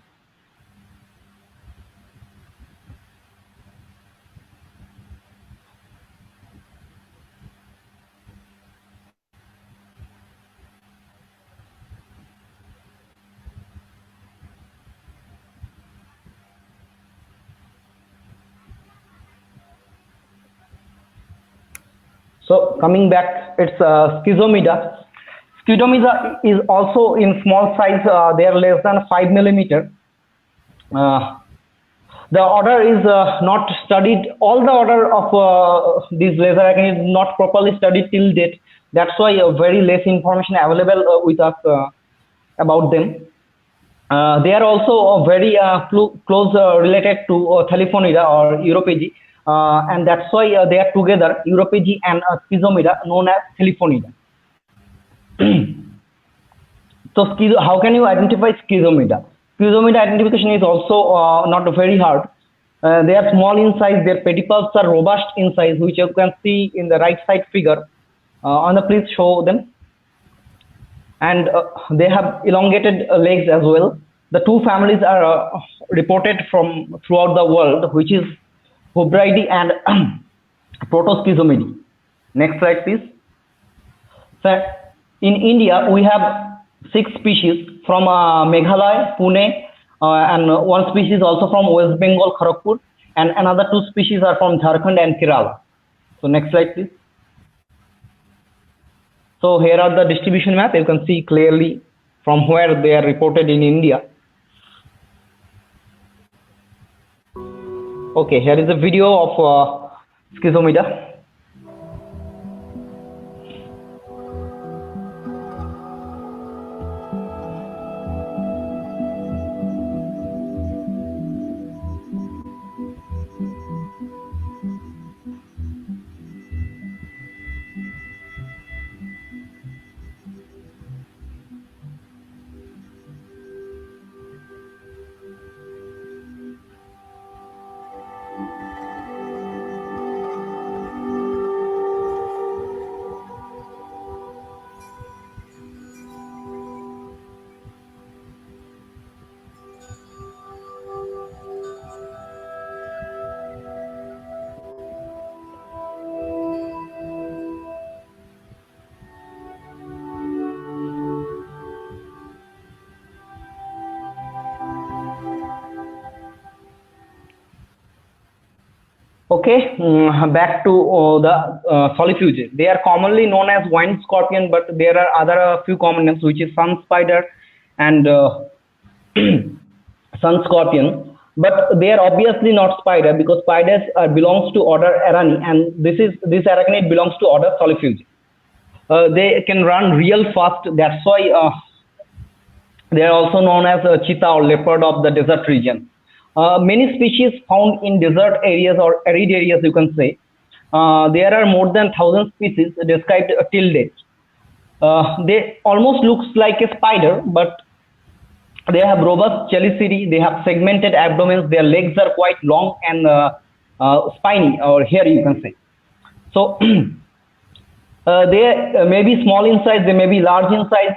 So coming back, it's Schizomida. Schizomida is also in small size. They are less than 5 millimeter. The order is not studied. All the order of these laser arachnids is not properly studied till date. That's why very less information available with us about them. They are also very close related to Thaliphonida or Europygi. And that's why they are together, Europygi and Schizomida, known as Thaliphonida. So how can you identify Schizomida? Schizomida identification is also not very hard. They are small in size, their pedipalps are robust in size, which you can see in the right side figure. Please show them. And they have elongated legs as well. The 2 families are reported from throughout the world, which is Hobridae, and Protoschizomydi. Next slide, please. So, in India, we have 6 species from Meghalaya, Pune, and one species also from West Bengal, Kharagpur, and another 2 species are from Jharkhand and Kerala. So next slide, please. So here are the distribution map. You can see clearly from where they are reported in India. Okay, here is a video of Schizomyda. Okay, back to the Solifuge. They are commonly known as wine scorpion, but there are other few common names, which is sun spider and sun scorpion. But they are obviously not spider, because spiders belongs to order Arani, and this arachnid belongs to order Solifuge. They can run real fast. That's why they are also known as cheetah or leopard of the desert region. Many species found in desert areas or arid areas, you can say. There are more than 1,000 species described till date. They almost looks like a spider, but they have robust chelicity. They have segmented abdomens. Their legs are quite long and spiny, or hairy, you can say. So they may be small in size. They may be large in size.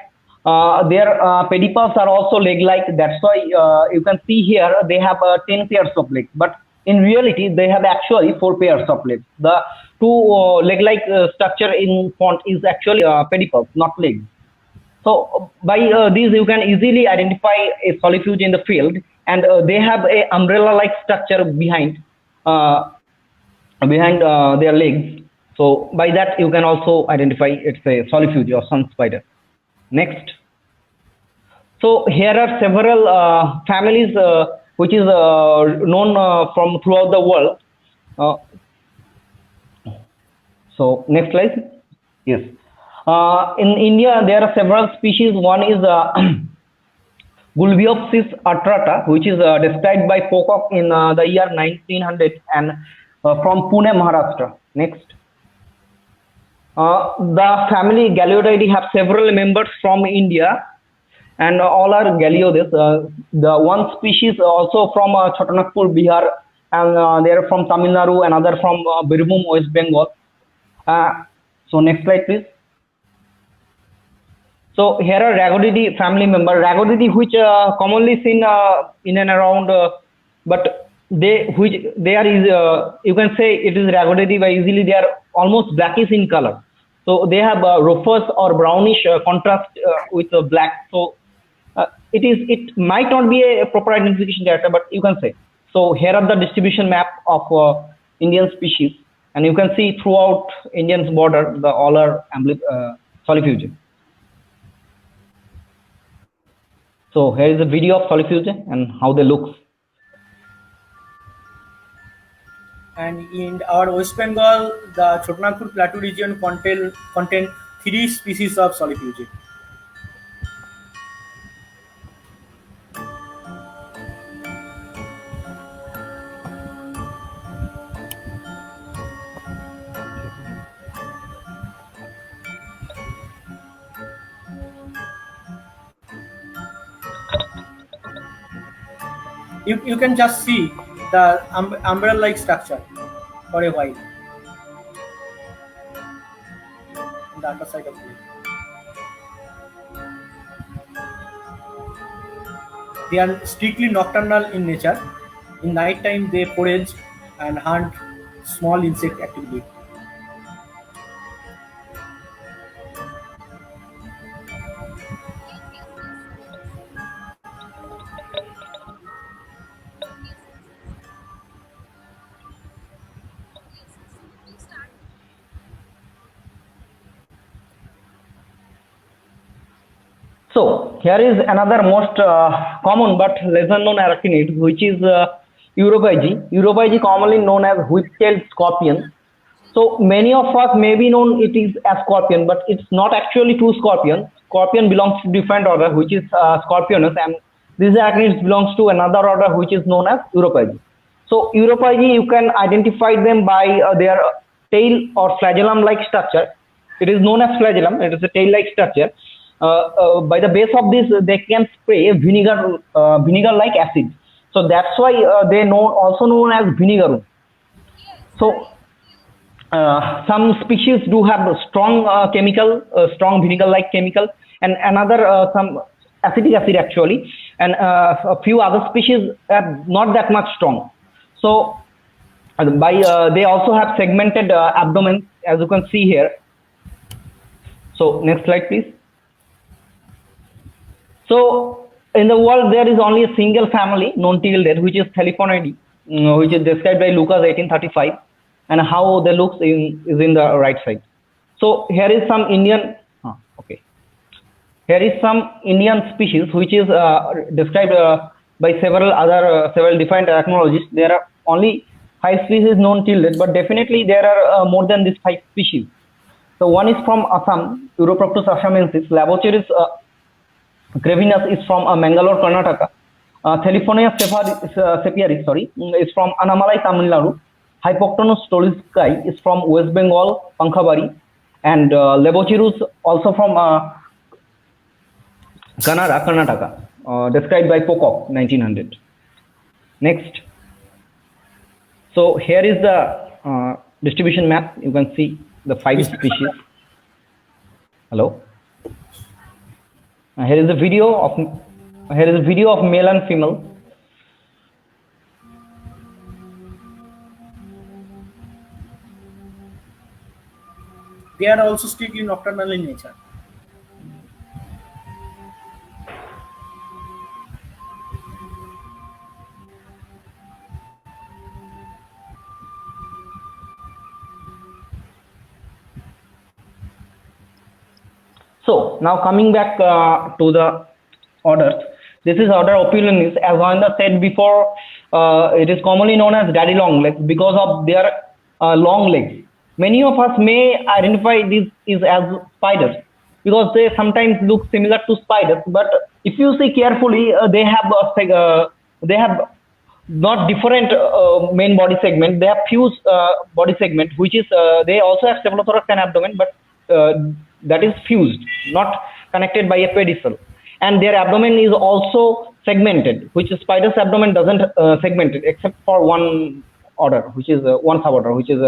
Their pedipalps are also leg-like. That's why you can see here they have 10 pairs of legs. But in reality, they have actually 4 pairs of legs. The 2 leg-like structure in front is actually pedipalps, not legs. So by these, you can easily identify a Solifuge in the field, and they have a umbrella-like structure behind their legs. So by that, you can also identify it's a Solifuge or sun spider. Next. So here are several families which is known from throughout the world. So next slide. Yes. In India, there are several species. One is Gulbiopsis atrata, which is described by Pocock in the year 1900 and from Pune, Maharashtra. Next. The family Galeodidae have several members from India, and all are Galeodes. The one species also from Chotanagpur, Bihar, and they are from Tamil Nadu, another from Birbhum, West Bengal. So next slide, please. So here are Rhagodidae family member. Rhagodidae, which commonly seen in and around, but they are you can say it is Rhagodidae, but easily they are almost blackish in color. So they have rufous or brownish contrast with black. So it might not be a proper identification data, but you can say. So here are the distribution map of Indian species, and you can see throughout Indian's border, all are Solifuge. So here is a video of Solifuge and how they look. And in our West Bengal, the Chotanagpur Plateau region contain 3 species of Solifuge. You can just see the umbrella-like structure for a while on the other side of it. They are strictly nocturnal in nature. In night time, they forage and hunt small insect actively. So here is another most common but lesser known arachnid, which is Europyge. Europyge, commonly known as whip-tailed scorpion. So many of us may be known it is a scorpion, but it's not actually true scorpion. Scorpion belongs to different order, which is Scorpionus, and this arachnid belongs to another order, which is known as Europyge. So Europyge, you can identify them by their tail or flagellum-like structure. It is known as flagellum. It is a tail-like structure. By the base of this, they can spray vinegar-like acid. So that's why they also known as vinegar. So some species do have a strong strong vinegar-like chemical, and another some acetic acid actually, and a few other species are not that much strong. So they also have segmented abdomen, as you can see here. So next slide, please. So in the world, there is only a single family known till date, which is Thaliphonidae, which is described by Lucas 1835, and how they look is in the right side. So here is some Indian. Here is some Indian species which is described by several different arachnologists. There are only 5 species known till date, but definitely there are more than these 5 species. So one is from Assam, Uroproctus assamensis. Laboceris gravinus is from Mangalore, Karnataka. Theliphonia cepiaris, is from Anamalai, Tamil Nadu. Hypoctonus stolzkai is from West Bengal, Pankhabari, and Lebochirus also from Kannada, Karnataka, described by Pocock, 1900. Next. So here is the distribution map. You can see the 5 species. Hello. Here is a video of male and female. They are also strictly nocturnal in nature. So now coming back to the orders, this is order Ophiulinis. As Govinda said before, it is commonly known as daddy long legs because of their long legs. Many of us may identify these as spiders because they sometimes look similar to spiders. But if you see carefully, they have not different main body segment. They have fused body segment, which is they also have cephalothorax and abdomen, but that is fused, not connected by a pedicel. And their abdomen is also segmented, which is spider's abdomen doesn't segment it except for one order, which is one suborder, which is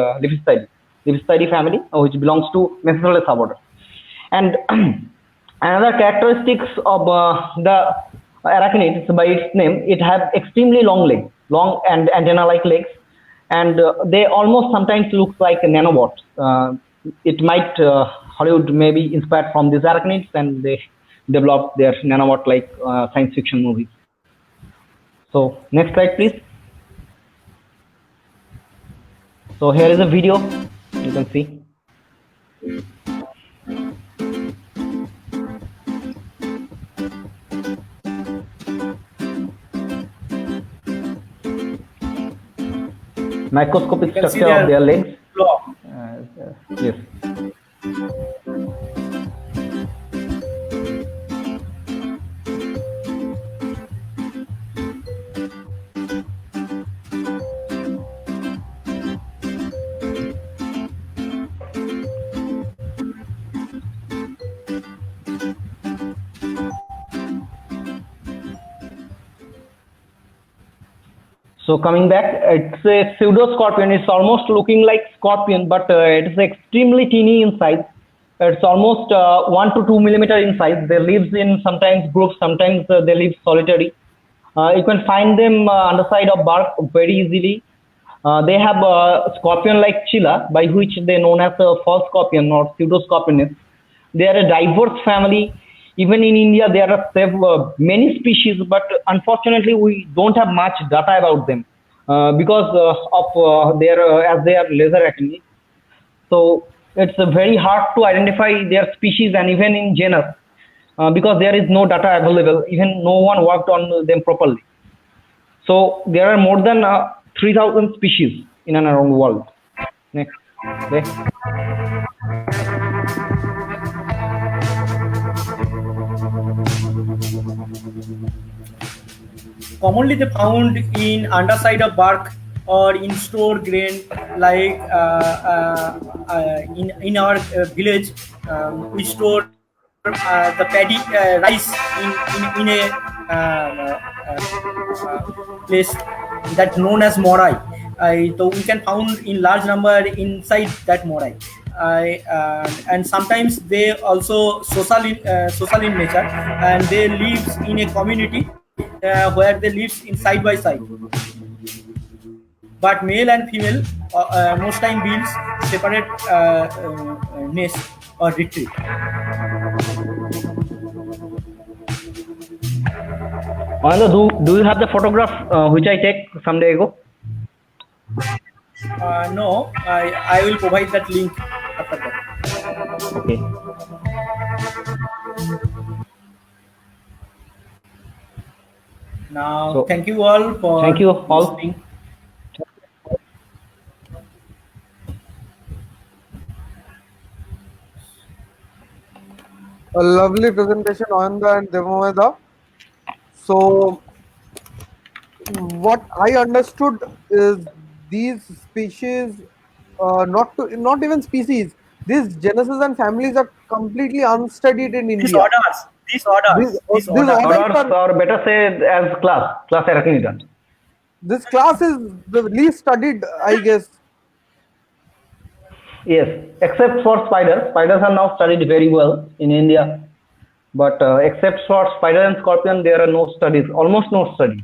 Lephistidae family, which belongs to Mesophyllae suborder. And another characteristics of the arachnid, by its name, it has extremely long legs, long and antenna-like legs, and they almost sometimes look like nanobots. It might Hollywood may be inspired from these arachnids, and they developed their nanobot-like science fiction movies. So next slide, please. So here is a video. You can see. Microscopic structure of their legs. Yes. So coming back, it's a pseudo scorpion. It's almost looking like scorpion, but it's extremely teeny in size. It's almost 1 to 2 millimeter in size. They live in sometimes groups, sometimes they live solitary. You can find them underside of bark very easily. They have a scorpion-like chila, by which they known as a false scorpion or pseudoscorpionids. They are a diverse family. Even in India, there are many species, but unfortunately, we don't have much data about them because of their as they are laser arachnids. So it's very hard to identify their species and even in genus because there is no data available. Even no one worked on them properly. So there are more than 3,000 species in and around the world. Next. Okay. Commonly they found in underside of bark or in stored grain, like in our village. We store the paddy rice in a place that known as morai. So we can found in large number inside that morai. And sometimes they also social in nature, and they lives in a community where they lives in side by side. But male and female most time builds separate nest or retreat. Ananda, do you have the photograph which I take some day ago? No, I will provide that link after that. Okay. Now, So, thank you all for thank you all. listening. A lovely presentation, Ananda and Devameda. So, what I understood is these species, not even species, these genuses and families are completely unstudied in These India. orders, These these orders Or better say as class Arachnida. This class is the least studied, I guess. Yes, except for spiders. Spiders are now studied very well in India. But except for spider and scorpion, there are no studies, almost no studies.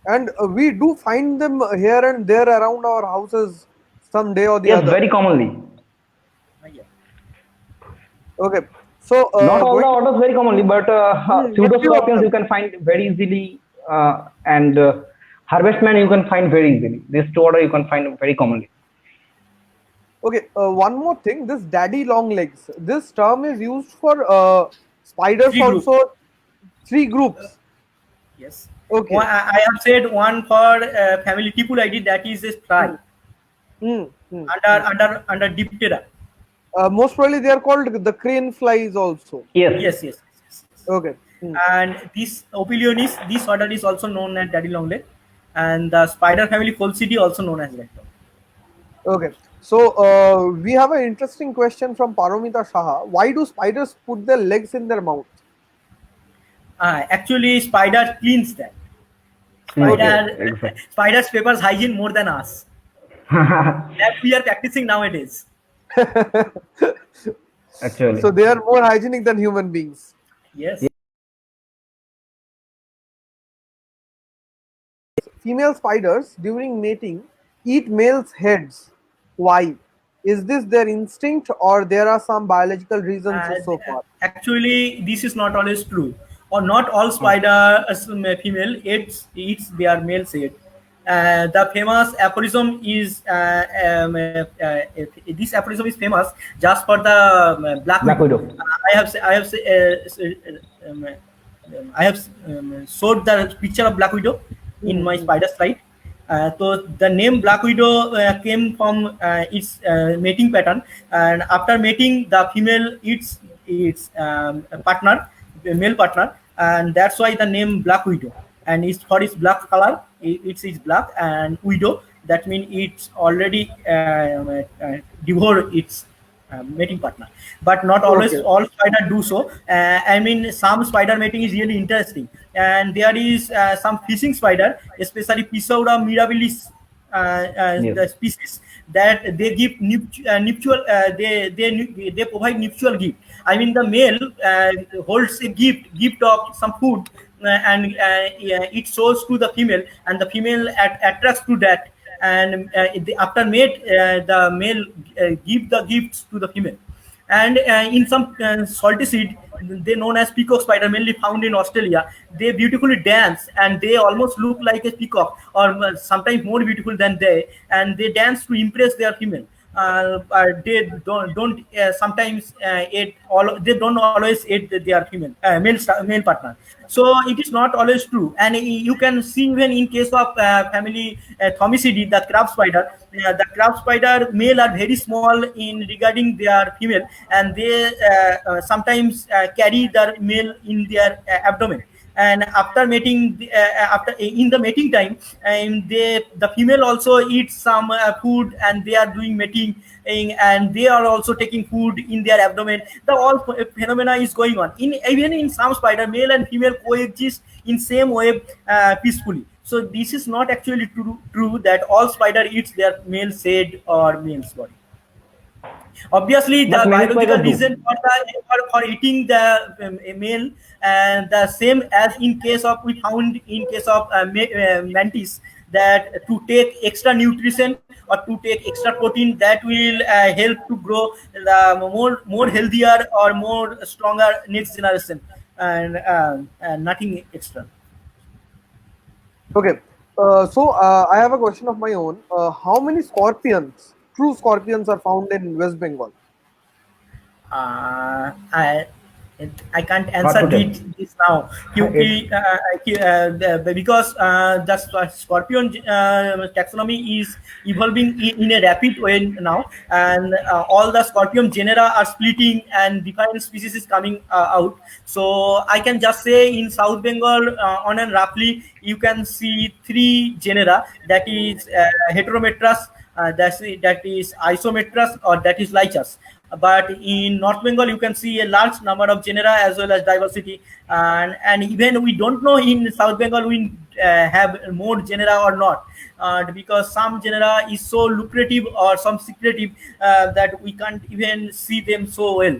And we do find them here and there around our houses someday or the Yes, other. very commonly. Okay. So not all the orders very commonly, but pseudoscorpions you can find very easily, and harvestman you can find very easily. These two orders you can find very commonly. Okay, one more thing. This daddy long legs. This term is used for spiders also. 3 groups. Yes. Okay. I have said one for family Tipulidae, that is a fly. Under Diptera. Most probably they are called the crane flies also. Yes. Okay. And this Opilionis, this order is also known as daddy long leg, and the spider family Colcidae also known as rectum. Okay. So we have an interesting question from Paramita Shaha. Why do spiders put their legs in their mouth? Actually, spider cleans that. Spiders prefers hygiene more than us. That we are practicing nowadays. Actually. So they are more hygienic than human beings. Yes. Female spiders during mating eat males' heads. Why? Is this their instinct or there are some biological reasons so far? Actually, this is not always true. Or not all spider female eats their male's head. The famous aphorism is this aphorism is famous just for the black widow. I have showed the picture of black widow in my spider slide. So the name black widow came from its mating pattern, and after mating, the female eats its partner, male partner, and that's why the name black widow. And it's for its black color, it's black, and widow, that means it's already devour its mating partner. But not always all spider do so. I mean, some spider mating is really interesting, and there is some fishing spider, especially Pisaura mirabilis, the species, that they give nuptial, they provide nuptial gift. I mean, the male holds a gift of some food, and it shows to the female, and the female attracts to that, and after mate, the male give the gifts to the female. And in some salty seed, they known as peacock spider, mainly found in Australia, they beautifully dance and they almost look like a peacock, or sometimes more beautiful than they, and they dance to impress their female. They don't sometimes aid all, they don't always aid their female male partner. So it is not always true, and you can see even in case of family Thomisidae, the crab spider. The crab spider male are very small in regarding their female, and they sometimes carry their male in their abdomen. And after mating, after in the mating time, and the female also eats some food, and they are doing mating, and they are also taking food in their abdomen. The all phenomena is going on in, even in some spider, male and female coexist in same web peacefully. So this is not actually true that all spider eats their male shade or male's body. Obviously, the But many biological spider do. reason for eating the male, and the same as in case of, we found in case of mantis, that to take extra nutrition or to take extra protein, that will help to grow the more healthier or more stronger next generation, and nothing extra. Okay. So I have a question of my own. How many scorpions, true scorpions, are found in West Bengal? uh, I I can't Hard answer to tell. this now. क्योंकि, because the scorpion taxonomy is evolving in a rapid way now, and all the scorpion genera are splitting and different species is coming out. So I can just say in South Bengal, on and roughly, you can see 3 genera, that is Heterometrus, that is Isometrus, or that is Lychus. But in North Bengal, you can see a large number of genera as well as diversity, and even we don't know in South Bengal we have more genera or not, because some genera is so lucrative or some secretive, that we can't even see them so well.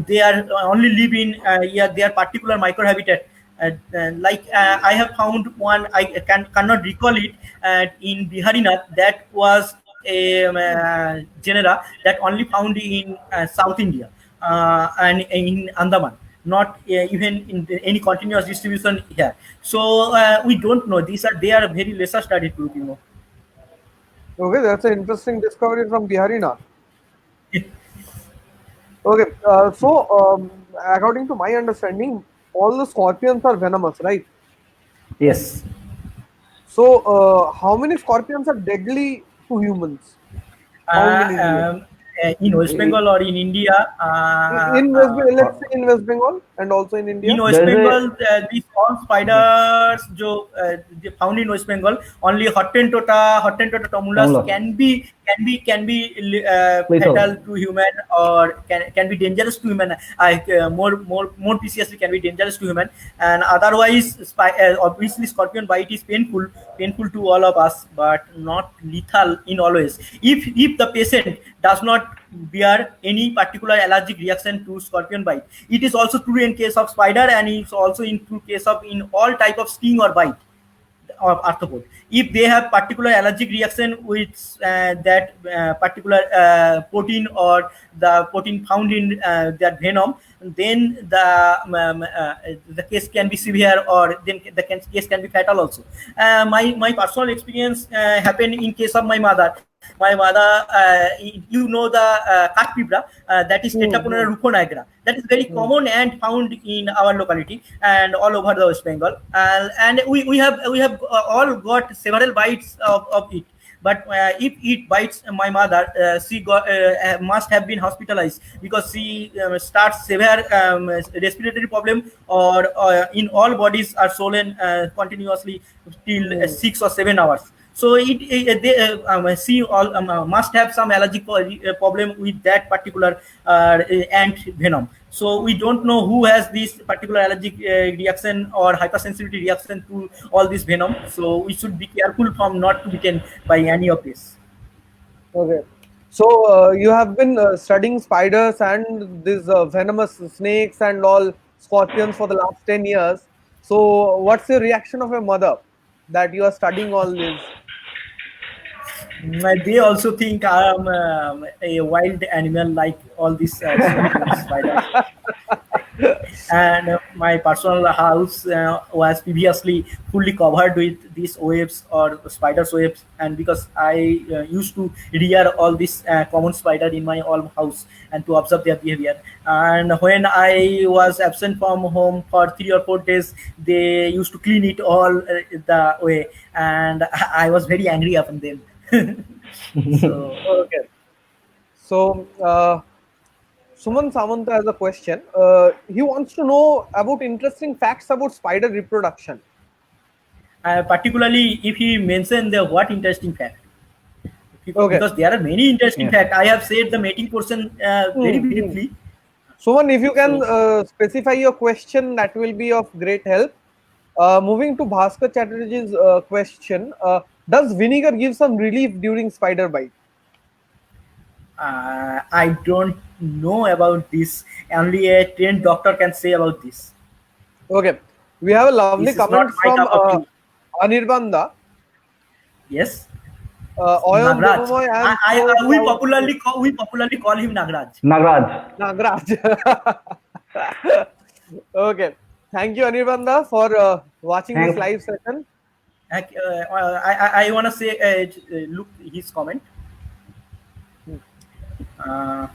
They are only live in their particular microhabitat. Like I have found one, I cannot recall it, in Biharinath, that was a genera that only found in South India, and in Andaman, not even in any continuous distribution here. So we don't know. They are very lesser studied group, you know. Okay, that's an interesting discovery from Biharinath. Okay, according to my understanding, all the scorpions are venomous, right? Yes. So, how many scorpions are deadly to humans? Found in India? In West Bengal or in India, In West Bengal, let's say in West Bengal and also in India. in West There is Bengal, these all spiders they found in West Bengal, only Hottentota tumulus Tumulus. can be Lethal. fatal to human, or can be dangerous to human. More preciously, can be dangerous to human, and otherwise, obviously, scorpion bite is painful to all of us, but not lethal in always. If the patient does not bear any particular allergic reaction to scorpion bite, it is also true in case of spider, and it's also in true case of in all type of sting or bite of arthropod. If they have particular allergic reaction with that particular protein, or the protein found in that venom, then the case can be severe, or then the case can be fatal also. My personal experience happened in case of my mother. My mother, you know the Katpibra, that is Tetraponera rufonagra. That is very common and found in our locality and all over the West Bengal. And we have all got several bites of it. But if it bites my mother, she must have been hospitalized, because she starts severe respiratory problem, or in all bodies are swollen continuously till 6 or 7 hours. So she must have some allergic problem with that particular ant venom. So we don't know who has this particular allergic reaction or hypersensitivity reaction to all this venom. So we should be careful from not to be bitten by any of this. Okay. So you have been studying spiders and these venomous snakes and all scorpions for the last 10 years. So what's the reaction of your mother that you are studying all this? They also think I am a wild animal like all these spiders. And my personal house was previously fully covered with these webs or spiders webs, and because I used to rear all these common spider in my own house and to observe their behavior. And when I was absent from home for 3 or 4 days, they used to clean it all the way, and I was very angry upon them. So Okay. So, Suman Samanta has a question. He wants to know about interesting facts about spider reproduction. particularly if he mentioned the what interesting fact. Okay. Because there are many interesting Yes. facts. I have said the mating portion very Hmm, hmm. briefly. Suman, if you can So specify your question, that will be of great help. Moving to Bhaskar Chatterjee's question, does vinegar give some relief during spider bite? I don't know about this. Only a trained doctor can say about this. Okay, we have a lovely This is not comment my from cup of tea. Anirbanda. Yes, Oyom Nagraj. Devamoy, I am so proud. We popularly call him Nagraj. Nagraj. Nagraj. Okay, thank you, Anirbanda, for watching this Thanks. live session. I want to say look his comment.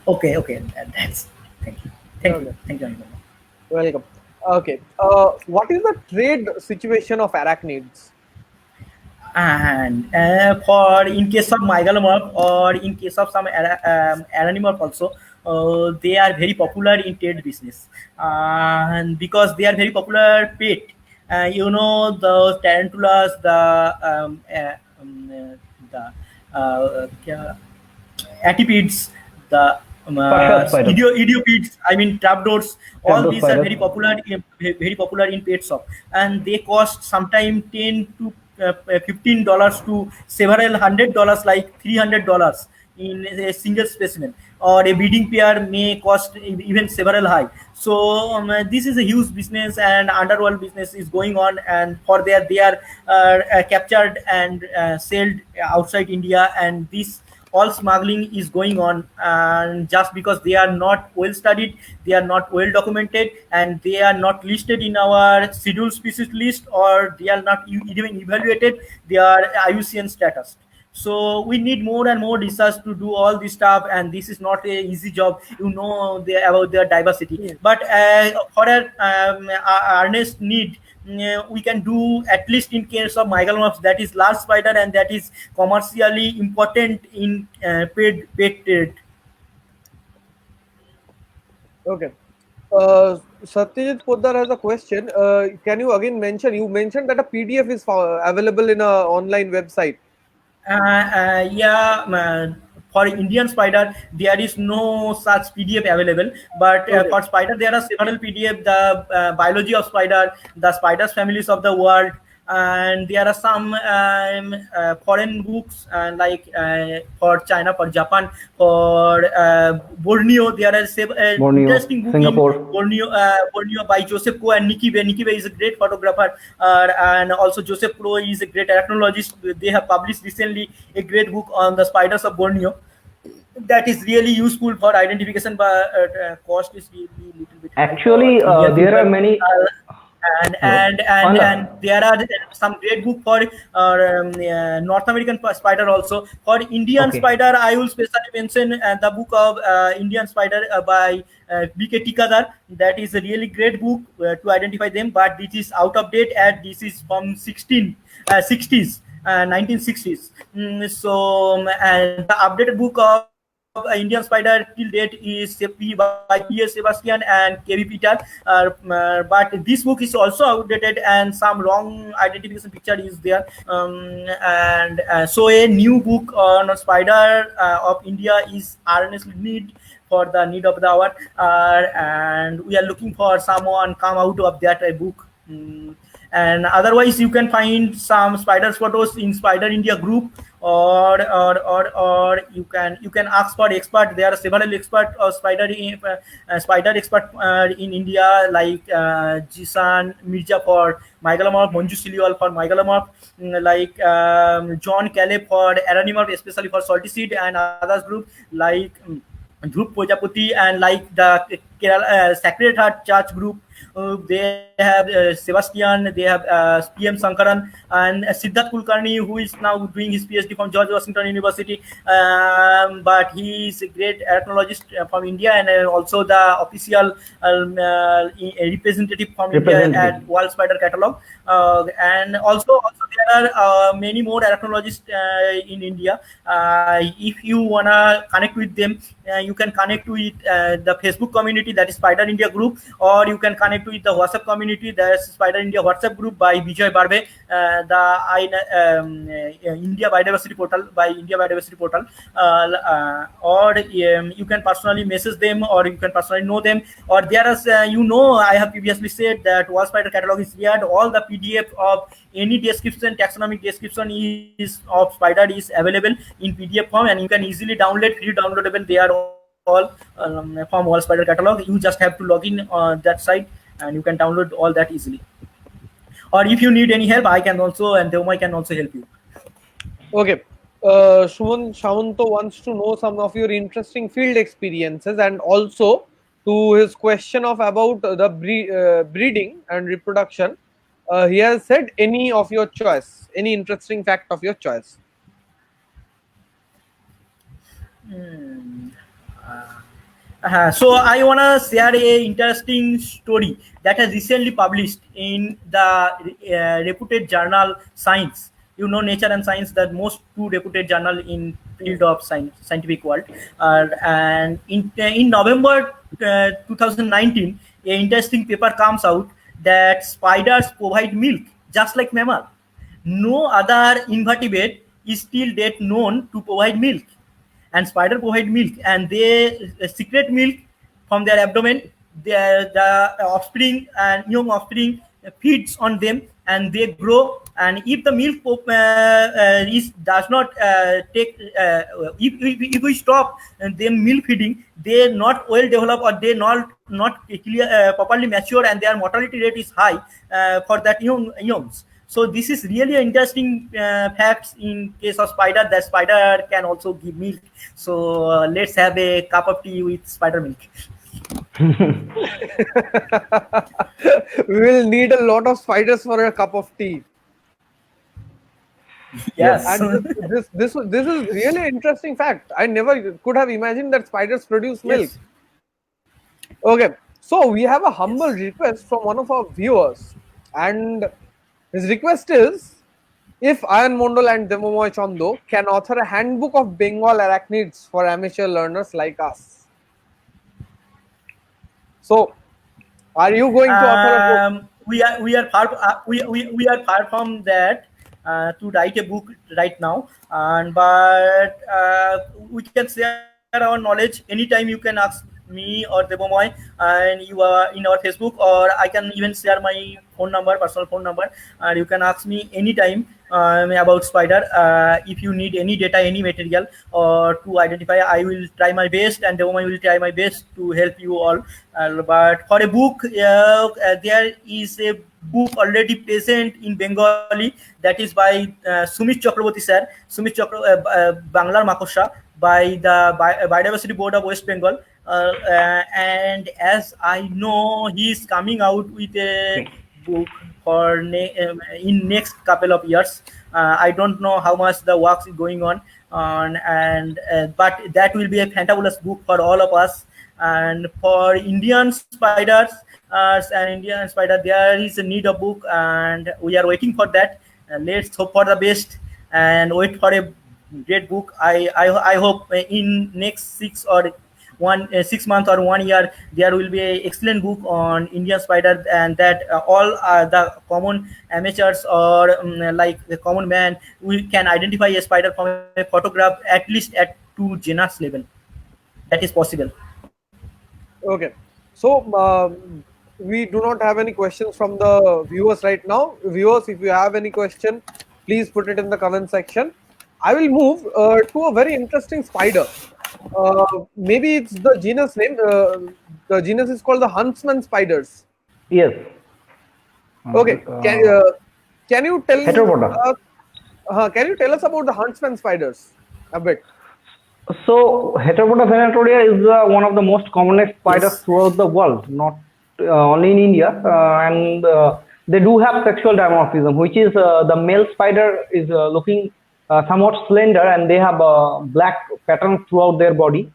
Okay, that's Okay, thank you. Anubhav. welcome. Okay, what is the trade situation of arachnids? And for in case of mygalomorph or in case of some aranimorph also, they are very popular in trade business, and because they are very popular pet. You know the tarantulas, the Atipids, the Pasha spider. idiopids, I mean trapdoors. All Trapdoor these are spider. very popular in pet shop, and they cost sometime $10 to $15 to several $100, like $300 in a single specimen, or a breeding pair may cost even several high. So this is a huge business, and underworld business is going on, and for there they are captured and sold outside India, and this all smuggling is going on, and just because they are not well studied, they are not well documented, and they are not listed in our scheduled species list, or they are not even evaluated, they are IUCN status. So we need more and more research to do all this stuff, and this is not a easy job, about their diversity. Hmm. But for our earnest need, we can do, at least in case of mygalomorphs, that is large spider, and that is commercially important in pet trade. Okay. Satyajit Poddar has a question. Can you again mention? You mentioned that a PDF is available in a online website. Yeah, for Indian spider, there is no such PDF available. But Okay. for spider, there are several PDF: the biology of spider, the spiders families of the world, and there are some foreign books, like for China, for Japan, for Borneo. There is Borneo. interesting book in Singapore. Borneo by Joseph Coe and Nikki Bay. Nikki Bay is a great photographer, and also Joseph Coe is a great arachnologist. They have published recently a great book on the spiders of Borneo. That is really useful for identification, but cost is really little bit high for Actually, Indian there are people. many. Hello. And there are some great book for North American spider also. For Indian Okay. spider, I will specially mention the book of Indian spider by BK Tikadar. That is a really great book to identify them, but this is out of date, and this is from 60s. 1960s. And the updated book of Indian spider till date is by P.S. Sebastian and K.V. Peter. But this book is also outdated, and some wrong identification picture is there. And so a new book on a spider of India is earnestly need for the need of the hour, and we are looking for someone come out of that book. And otherwise you can find some spiders photos in Spider India group, or you can ask for expert. There are several expert or spider expert in India, like Jisan Mirza for Mygalomorph, Manju Siliwal for Mygalomorph, like John Caleb for Aranimorph, especially for salty seed, and others group like Dhruv Prajapati, and like the Kerala Sacred Heart Church group. They have Sebastian, they have PM Sankaran, and Siddharth Kulkarni, who is now doing his PhD from George Washington University. But he is a great arachnologist from India, and also the official representative from India at World Spider Catalog. And also there are many more arachnologists in India. If you wanna connect with them, you can connect with the Facebook community, that is Spider India group, or you can connect with the WhatsApp community, that's Spider India WhatsApp group by Vijay Barbe, India Biodiversity Portal by India Biodiversity Portal, or you can personally message them, or you can personally know them. Or there is, I have previously said that World Spider Catalog is here. All the PDF of any description, taxonomic description is of spider is available in PDF form, and you can easily download, free downloadable. They are all from World Spider Catalog. You just have to log in on that site, and you can download all that easily. Or if you need any help, I can also, and Devamai can also help you. Okay. Shuman Shamanto wants to know some of your interesting field experiences, and also to his question of about the breeding and reproduction. He has said any of your choice, any interesting fact of your choice. So I want to share a interesting story that has recently published in the reputed journal Science. You know, Nature and Science, the most two reputed journal in field of scientific world. And in November 2019, an interesting paper comes out that spiders provide milk just like mammal. No other invertebrate is till date known to provide milk, and spider provide milk, and they secret milk from their abdomen. The offspring and young offspring feeds on them, and they grow. And if the milk does not take, if we stop them milk feeding, they not well develop, or they not properly mature, and their mortality rate is high for that youngs. So this is really an interesting facts in case of spider, that spider can also give milk. So let's have a cup of tea with spider milk. We will need a lot of spiders for a cup of tea. Yes. And this is really an interesting fact. I never could have imagined that spiders produce milk. Yes. Okay, so we have a humble request from one of our viewers, and his request is, if Ayan Mondal and Devamoy Chando can author a handbook of Bengal arachnids for amateur learners like us. So, are you going to author a book? We are far from that to write a book right now, but we can share our knowledge anytime. You can ask me or Devamoy, and you are in our Facebook, or I can even share my phone number, personal phone number, and you can ask me anytime about spider. If you need any data, any material, or to identify, I will try my best, and Devamoy will try my best to help you all. But for a book, there is a book already present in Bengali, that is by Sumit Chakraborty sir, Banglar Makosha, by the Biodiversity Board of West Bengal. And as I know, he is coming out with a book for in next couple of years. I don't know how much the work is going on, and but that will be a fantabulous book for all of us. And for Indian spiders and Indian spider, there is a need of book, and we are waiting for that. Let's hope for the best and wait for a great book. I hope in next 6 months or 1 year, there will be an excellent book on Indian spider, and that all the common amateurs, or like the common man, we can identify a spider from a photograph, at least at 2 genus level. That is possible. Okay, so we do not have any questions from the viewers right now. Viewers, if you have any question, please put it in the comment section. I will move to a very interesting spider. Maybe it's the genus name. The genus is called the huntsman spiders. Yes. Okay. Can you tell Heteropoda. can you tell us about the huntsman spiders a bit? So Heteropoda venatoria is one of the most commonest spiders Yes. throughout the world, not only in India, and they do have sexual dimorphism, which is the male spider is looking somewhat slender, and they have black patterns throughout their body,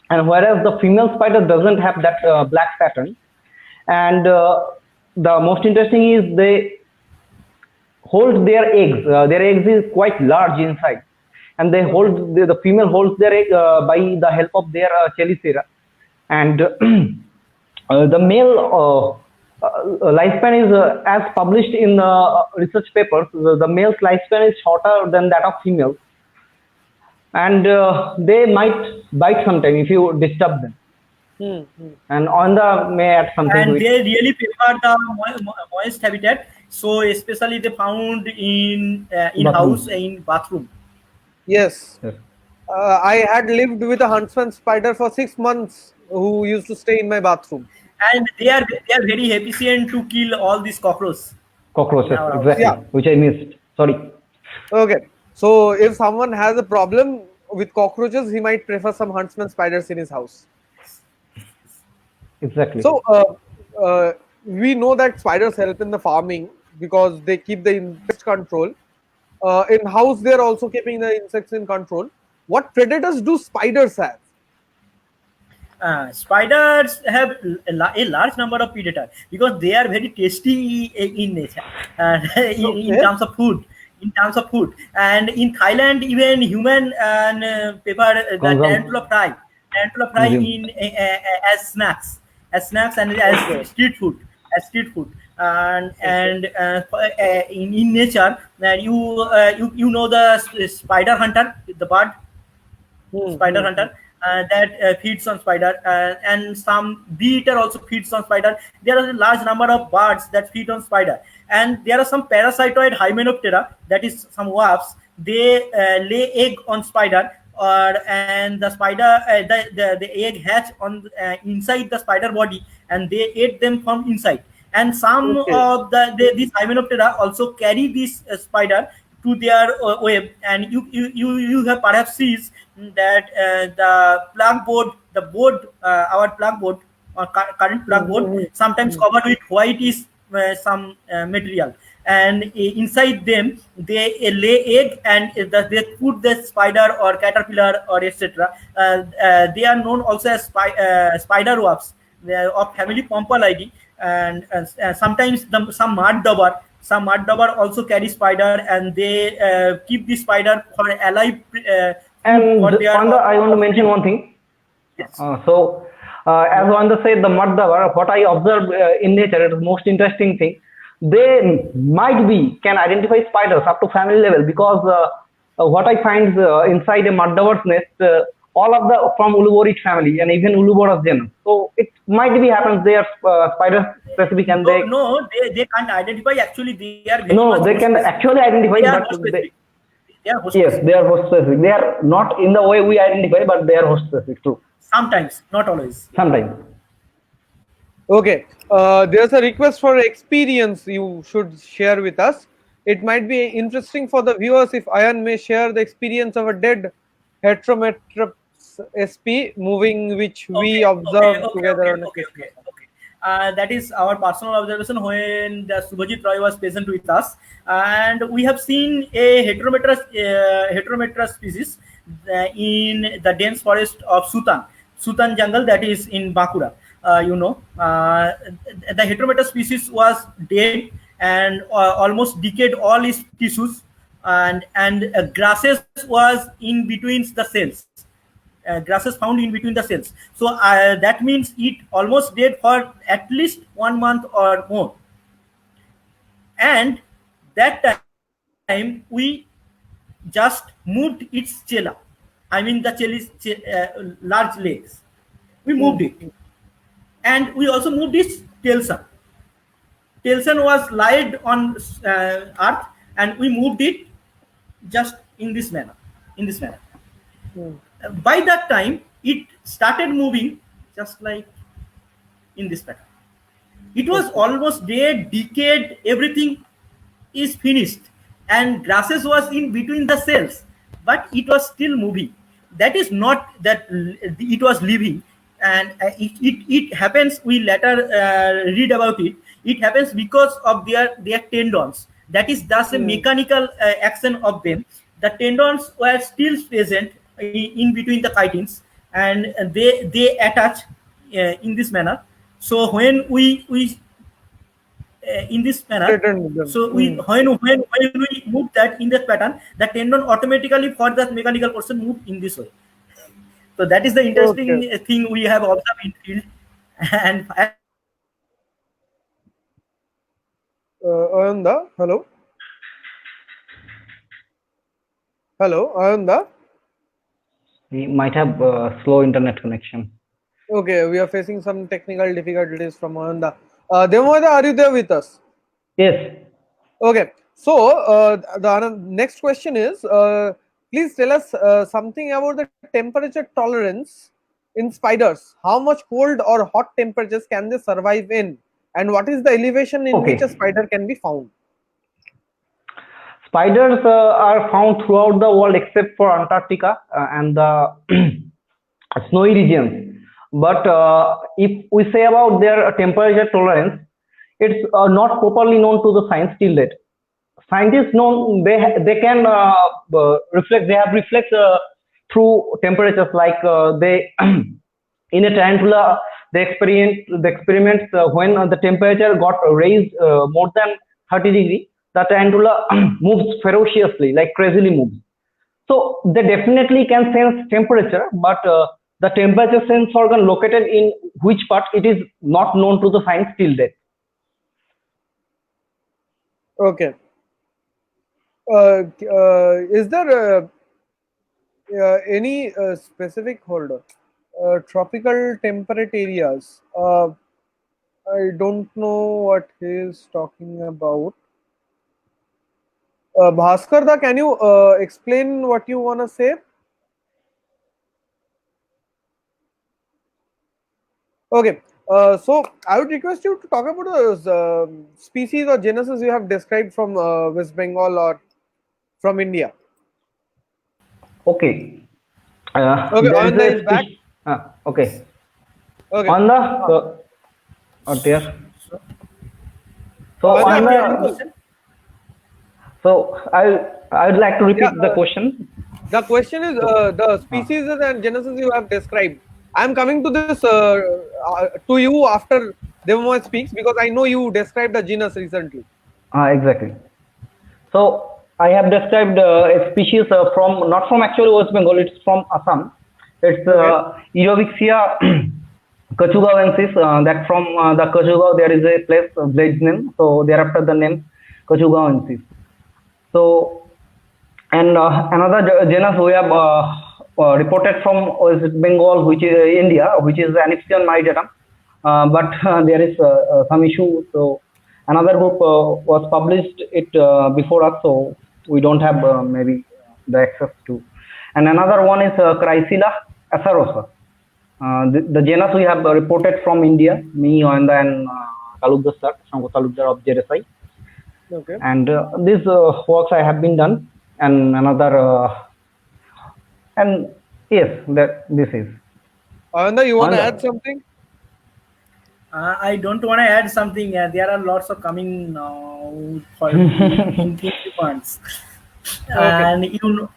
and whereas the female spider doesn't have that black pattern. And the most interesting is they hold their eggs. Their eggs is quite large inside, and they hold the female holds their egg by the help of their chelicera, and the male lifespan is as published in research papers. The male's lifespan is shorter than that of female, and they might bite sometime if you disturb them. And on the may add something to And it. they really prefer the moist habitat. So especially they found in house in bathroom. Yes. Yes. I had lived with a huntsman spider for 6 months who used to stay in my bathroom. And they are very efficient to kill all these cockroaches. Cockroaches, Now, exactly, yeah. which I missed. Sorry. Okay. So if someone has a problem with cockroaches, he might prefer some huntsman spiders in his house. Exactly. So we know that spiders help in the farming because they keep the insect control. In house, they are also keeping the insects in control. What predators do spiders have? Spiders have a large number of predators because they are very tasty in nature, in Okay. terms of food. In terms of food, and in Thailand, even human and prefer the tarantula fry, in as snacks and as street food, and in nature, you know the spider hunter, the bird. Spider hunter that feeds on spider, and some bee eater also feeds on spider. There are a large number of birds that feed on spider, and there are some parasitoid hymenoptera, that is some wasps. They lay egg on spider, and the spider the egg hatch on inside the spider body, and they ate them from inside. And some Okay. of these hymenoptera also carry this spider to their web, and you have perhaps seen that the plug board, our plug board or current plug board, sometimes covered with white is some material, and inside them they lay egg, and they put the spider or caterpillar or etc. They are known also as spider wasps. They are of family Pompilidae, and sometimes some mud dauber also carry spider, and they keep the spider for alive. And for their, on the, I want to mention one thing. Yes. As Wanda said, the muddavar, what I observed in nature, it is most interesting thing. They can identify spiders up to family level, because what I find inside a muddavar's nest, all of the from Uluvorid family and even Uluvora's genus. So it might be happens they are spider specific, and they can't identify. Actually, they are very no, much they can host-specific. actually identify, They are but host they, specific. They are host yes, specific. they are host specific. They are not in the way we identify, but they are host specific too. Sometimes, not always. Sometimes. Okay. There's a request for experience you should share with us. It might be interesting for the viewers if Ayan may share the experience of a dead Heterometrops sp moving, which we observed together on a Okay. That is our personal observation when the Subhajit Roy was present with us, and we have seen a heterometrous species in the dense forest of Sutan jungle, that is in Bankura. The heterometrous species was dead and almost decayed all its tissues, and grasses was in between the cells. Grasses found in between the cells. So that means it almost dead for at least 1 month or more. And that time we just moved its chela. I mean the large legs. We moved it, and we also moved its Telson. Telson was laid on Earth, and we moved it just in this manner. In this manner. By that time, it started moving just like in this pattern. It was almost a decade. Everything is finished, and grasses was in between the cells, but it was still moving. That is not that it was living, and it happens. We later read about it. It happens because of their tendons. That is thus a mechanical action of them. The tendons were still present in between the chitins, and they attach in this manner. So when we in this manner, so when we move that in that pattern, the tendon automatically for that mechanical portion move in this way. So that is the interesting thing we have observed in field. And Ayanda, hello. Hello, Ayanda. We might have slow internet connection. Okay, we are facing some technical difficulties from Ayanda. Demoda, are you there with us? Yes. Okay, so the next question is, please tell us something about the temperature tolerance in spiders. How much cold or hot temperatures can they survive in, and what is the elevation in which a spider can be found? Spiders are found throughout the world except for Antarctica and the snowy regions. But if we say about their temperature tolerance, it's not properly known to the science till date. Scientists know they can reflect. They have reflect through temperatures, like they in a tarantula the experiments when the temperature got raised more than 30 degrees, the tarantula moves ferociously, like crazily moves. So they definitely can sense temperature, but the temperature sense organ located in which part, it is not known to the science till date. Okay. Is there any specific tropical temperate areas? I don't know what he is talking about. Bhaskar, can you explain what you want to say? Okay, so I would request you to talk about those species or genuses you have described from West Bengal or from India. Okay. Okay, Ayanda is back. Okay. Okay. On the there. So on the, so I would like to repeat the question. The question is the species and genuses you have described. I am coming to this to you after Devamoy speaks, because I know you described a genus recently. Exactly. So I have described a species from, not from actually West Bengal, it's from Assam. It's Eurovixia kachugawensis. That from the Kachugao there is a place, village name. So thereafter the name kachugawensis. So, and another genus we have reported from West Bengal, which is India, which is Aniston mydatum. But there is some issue. So another group was published it before us, so we don't have maybe the access to. And another one is Chrysilla asarosa. The genus we have reported from India, me, Ayanda, and Talukdar sir, Shankar Talukdar of JSI. Okay. And these works I have been done, and another, and yes, that this is. Ayanda, you want to add something? I don't want to add something. There are lots of coming now for in 3 months. Okay. And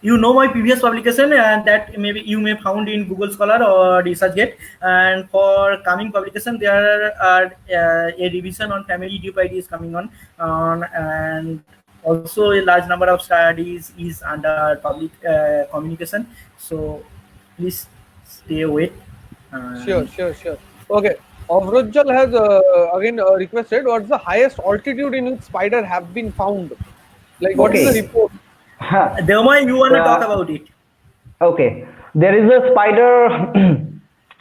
you know my previous publication, and that maybe you may found in Google Scholar or ResearchGate. And for coming publication, there are a revision on family DUPID is coming on, and also a large number of studies is under public communication. So please stay awake. Sure. Okay. Avrojjal has again requested, what's the highest altitude in which spider have been found? Like, what is the report? Devamoy, you want to talk about it? Okay, there is a spider.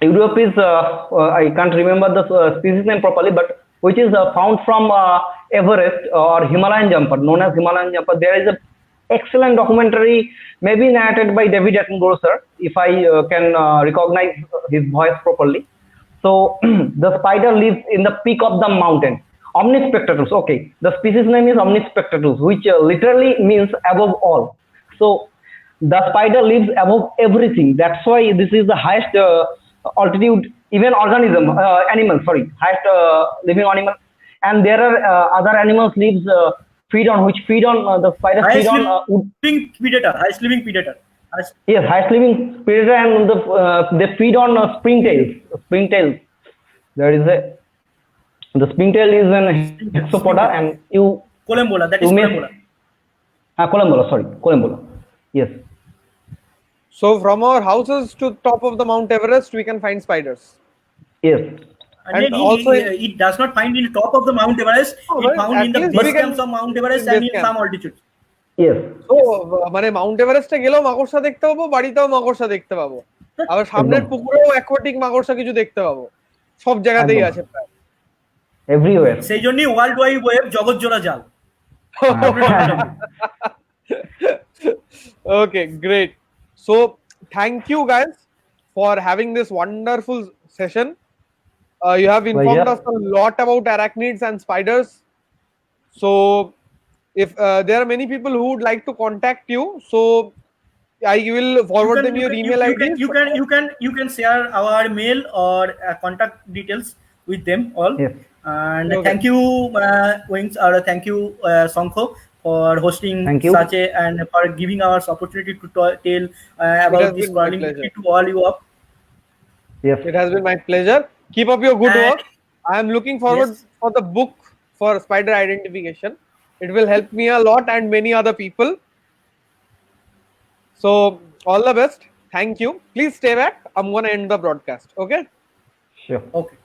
Europe is I can't remember the species name properly, but which is found from Everest or Himalayan jumper, known as Himalayan jumper. There is a excellent documentary, maybe narrated by David Attenborough, sir, if I can recognize his voice properly. So the spider lives in the peak of the mountain. Omnispectatus. Okay, the species name is Omnispectatus, which literally means above all. So the spider lives above everything. That's why this is the highest altitude, even highest living animal. And there are other animals lives feed on the spiders feed on Highest living predator. yes, highest living predator, and they feed on springtails. There is the springtail is an hexapoda, and Collembola, that is you may- Collembola. Collembola. Yes. So from our houses to top of the Mount Everest, we can find spiders. Yes. And And also it does not find in the top of the Mount Everest. Oh, It well, found at in the least base we can- camps of Mount Everest in and base in camp. some altitude. Yes. তো মানে Mount এভারেস্টে গেলেও মাকড়সা দেখতে পাবো, বাড়িতেও মাকড়সা দেখতে পাবো, আবার সামনের একদম। পুকুরেও অ্যাকোয়াটিক মাকড়সা কিছু দেখতে পাবো, সব জায়গাতেই একদম। আছে প্রায়। Everywhere. সেই জন্যই ওয়ার্ল্ড ওয়াইড ওয়েব জগৎ জোড়া জাল। Okay, great. So thank you guys for having this wonderful session. You have informed Pleasure. us a lot about arachnids and spiders. So if there are many people who would like to contact you, so I will forward them your email ID. You can share our mail or contact details with them all. Yes. And Okay. thank you, Wings, or thank you, Sankho, for hosting Thank you. such a and for giving us opportunity to tell has about this been my crawling pleasure. to all you up. Yes. It has been my pleasure. Keep up your good And- work. I am looking forward Yes. for the book for spider identification. It will help me a lot and many other people. So all the best. Thank you. Please stay back. I'm gonna end the broadcast. Okay. Sure. Okay.